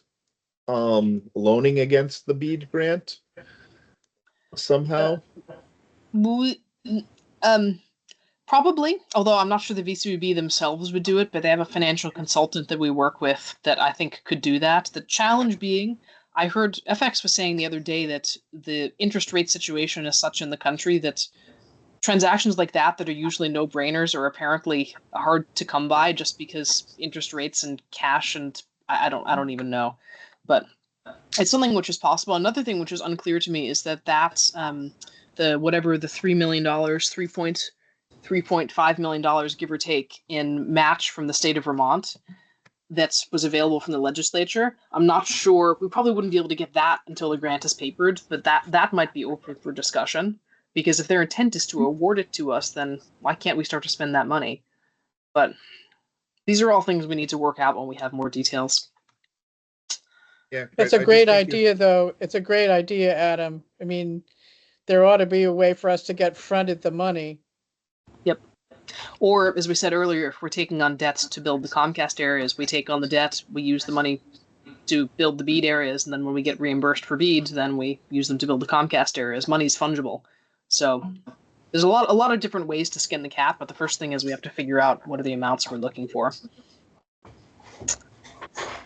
loaning against the BEAD grant somehow? Probably, although I'm not sure the VCB themselves would do it, but they have a financial consultant that we work with that I think could do that. The challenge being, I heard FX was saying the other day that the interest rate situation is such in the country that transactions like that are usually no-brainers are apparently hard to come by just because interest rates and cash and I don't even know. But it's something which is possible. Another thing which is unclear to me is that's the $3 million, $3.5 million, give or take, in match from the state of Vermont. that was available from the legislature. I'm not sure. We probably wouldn't be able to get that until the grant is papered, but that might be open for discussion. Because if their intent is to award it to us, then why can't we start to spend that money? But these are all things we need to work out when we have more details. Yeah, It's a great idea, though. It's a great idea, Adam. I mean, there ought to be a way for us to get fronted the money. Yep. Or, as we said earlier, if we're taking on debts to build the Comcast areas, we take on the debt, we use the money to build the BEAD areas, and then when we get reimbursed for BEAD, then we use them to build the Comcast areas. Money's fungible. So there's a lot of different ways to skin the cat, but the first thing is we have to figure out what are the amounts we're looking for.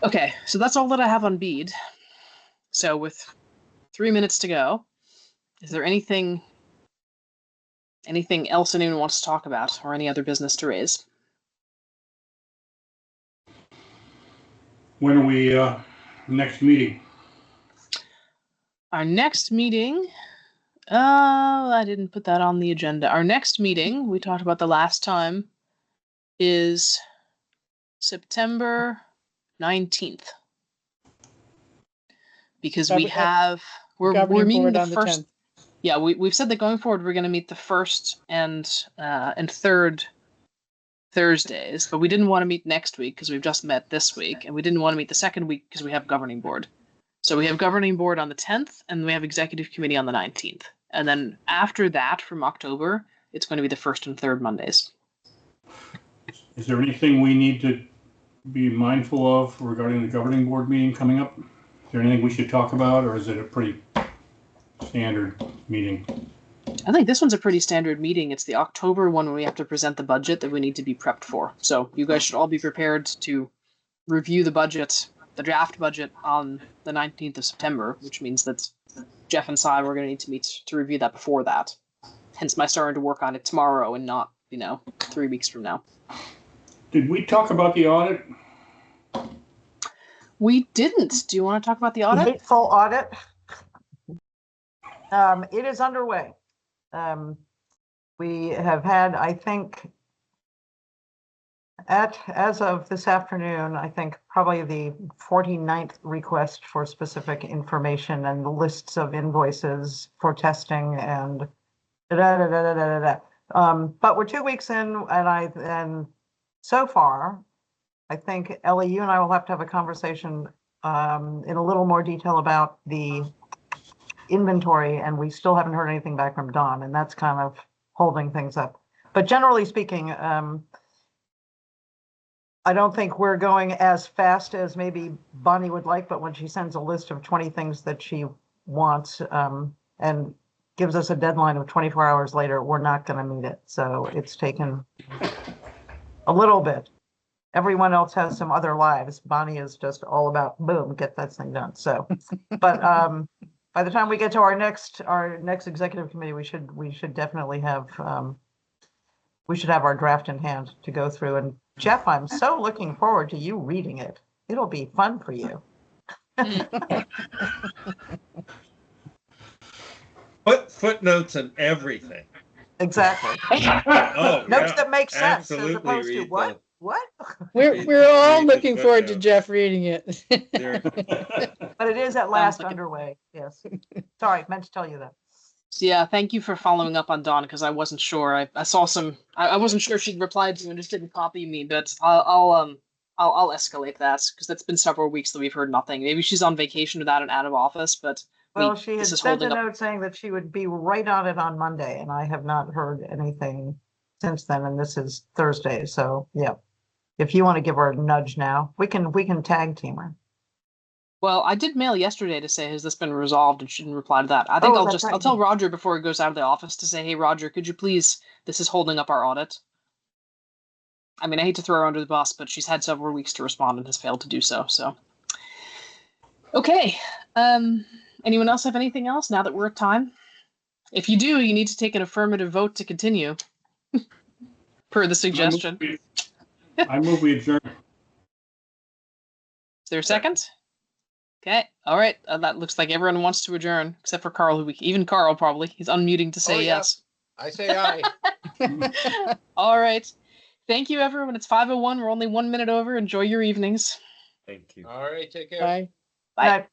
Okay, so that's all that I have on BEAD. So with 3 minutes to go, is there anything else anyone wants to talk about or any other business to raise? When are we, next meeting? Our next meeting, I didn't put that on the agenda. Our next meeting, we talked about the last time, is September 19th. Because we're meeting the first. 10th. Yeah, we've said that going forward we're going to meet the first and third Thursdays, but we didn't want to meet next week because we've just met this week, and we didn't want to meet the second week because we have governing board. So we have governing board on the 10th, and we have executive committee on the 19th. And then after that, from October, it's going to be the first and third Mondays. Is there anything we need to be mindful of regarding the governing board meeting coming up? Is there anything we should talk about, or is it a pretty standard meeting? I think this one's a pretty standard meeting. It's the October one when we have to present the budget that we need to be prepped for. So you guys should all be prepared to review the budget, the draft budget, on the 19th of September, which means that Jeff and Cy, we're going to need to meet to review that before that. Hence my starting to work on it tomorrow and not, 3 weeks from now. Did we talk about the audit? We didn't. Do you want to talk about the audit? The hateful audit. It is underway. We have had, I think, as of this afternoon, I think probably the 49th request for specific information and the lists of invoices for testing and but we're 2 weeks in, and so far, I think, Ellie, you and I will have to have a conversation in a little more detail about the inventory, and we still haven't heard anything back from Don, and that's kind of holding things up. But generally speaking, I don't think we're going as fast as maybe Bonnie would like, but when she sends a list of 20 things that she wants and gives us a deadline of 24 hours later, we're not going to meet it. So it's taken a little bit. Everyone else has some other lives. Bonnie is just all about, boom, get that thing done. So, but by the time we get to our next executive committee, we should definitely have we should have our draft in hand to go through. And Jeff, I'm so looking forward to you reading it. It'll be fun for you. Put footnotes and everything. Exactly. Oh, Notes yeah, that make sense absolutely as opposed to read what? What? We're all read the looking forward to footnotes. Jeff reading it. But it is at last like it. underway. Yes. Sorry, meant to tell you that. Yeah, thank you for following up on Dawn because I wasn't sure. I saw some. I wasn't sure she'd replied to you and just didn't copy me. But I'll escalate that because that's been several weeks that we've heard nothing. Maybe she's on vacation or that and out of office. But Well, she had this is sent a holding up. note saying that she would be right on it on Monday, and I have not heard anything since then. And this is Thursday, so yeah. If you want to give her a nudge now, we can tag team her. Well, I did mail yesterday to say, has this been resolved? And she didn't reply to that. I think that's right. I'll tell Roger before he goes out of the office to say, hey, Roger, could you please, this is holding up our audit. I mean, I hate to throw her under the bus, but she's had several weeks to respond and has failed to do so. So, okay. Anyone else have anything else now that we're at time? If you do, you need to take an affirmative vote to continue per the suggestion. I move we adjourn. Is there a second? Okay. All right. That looks like everyone wants to adjourn, except for Carl. Even Carl probably. He's unmuting to say Oh, yeah. yes. I say aye. All right. Thank you, everyone. It's 5:01. We're only 1 minute over. Enjoy your evenings. Thank you. All right, take care. Bye. Bye. Bye.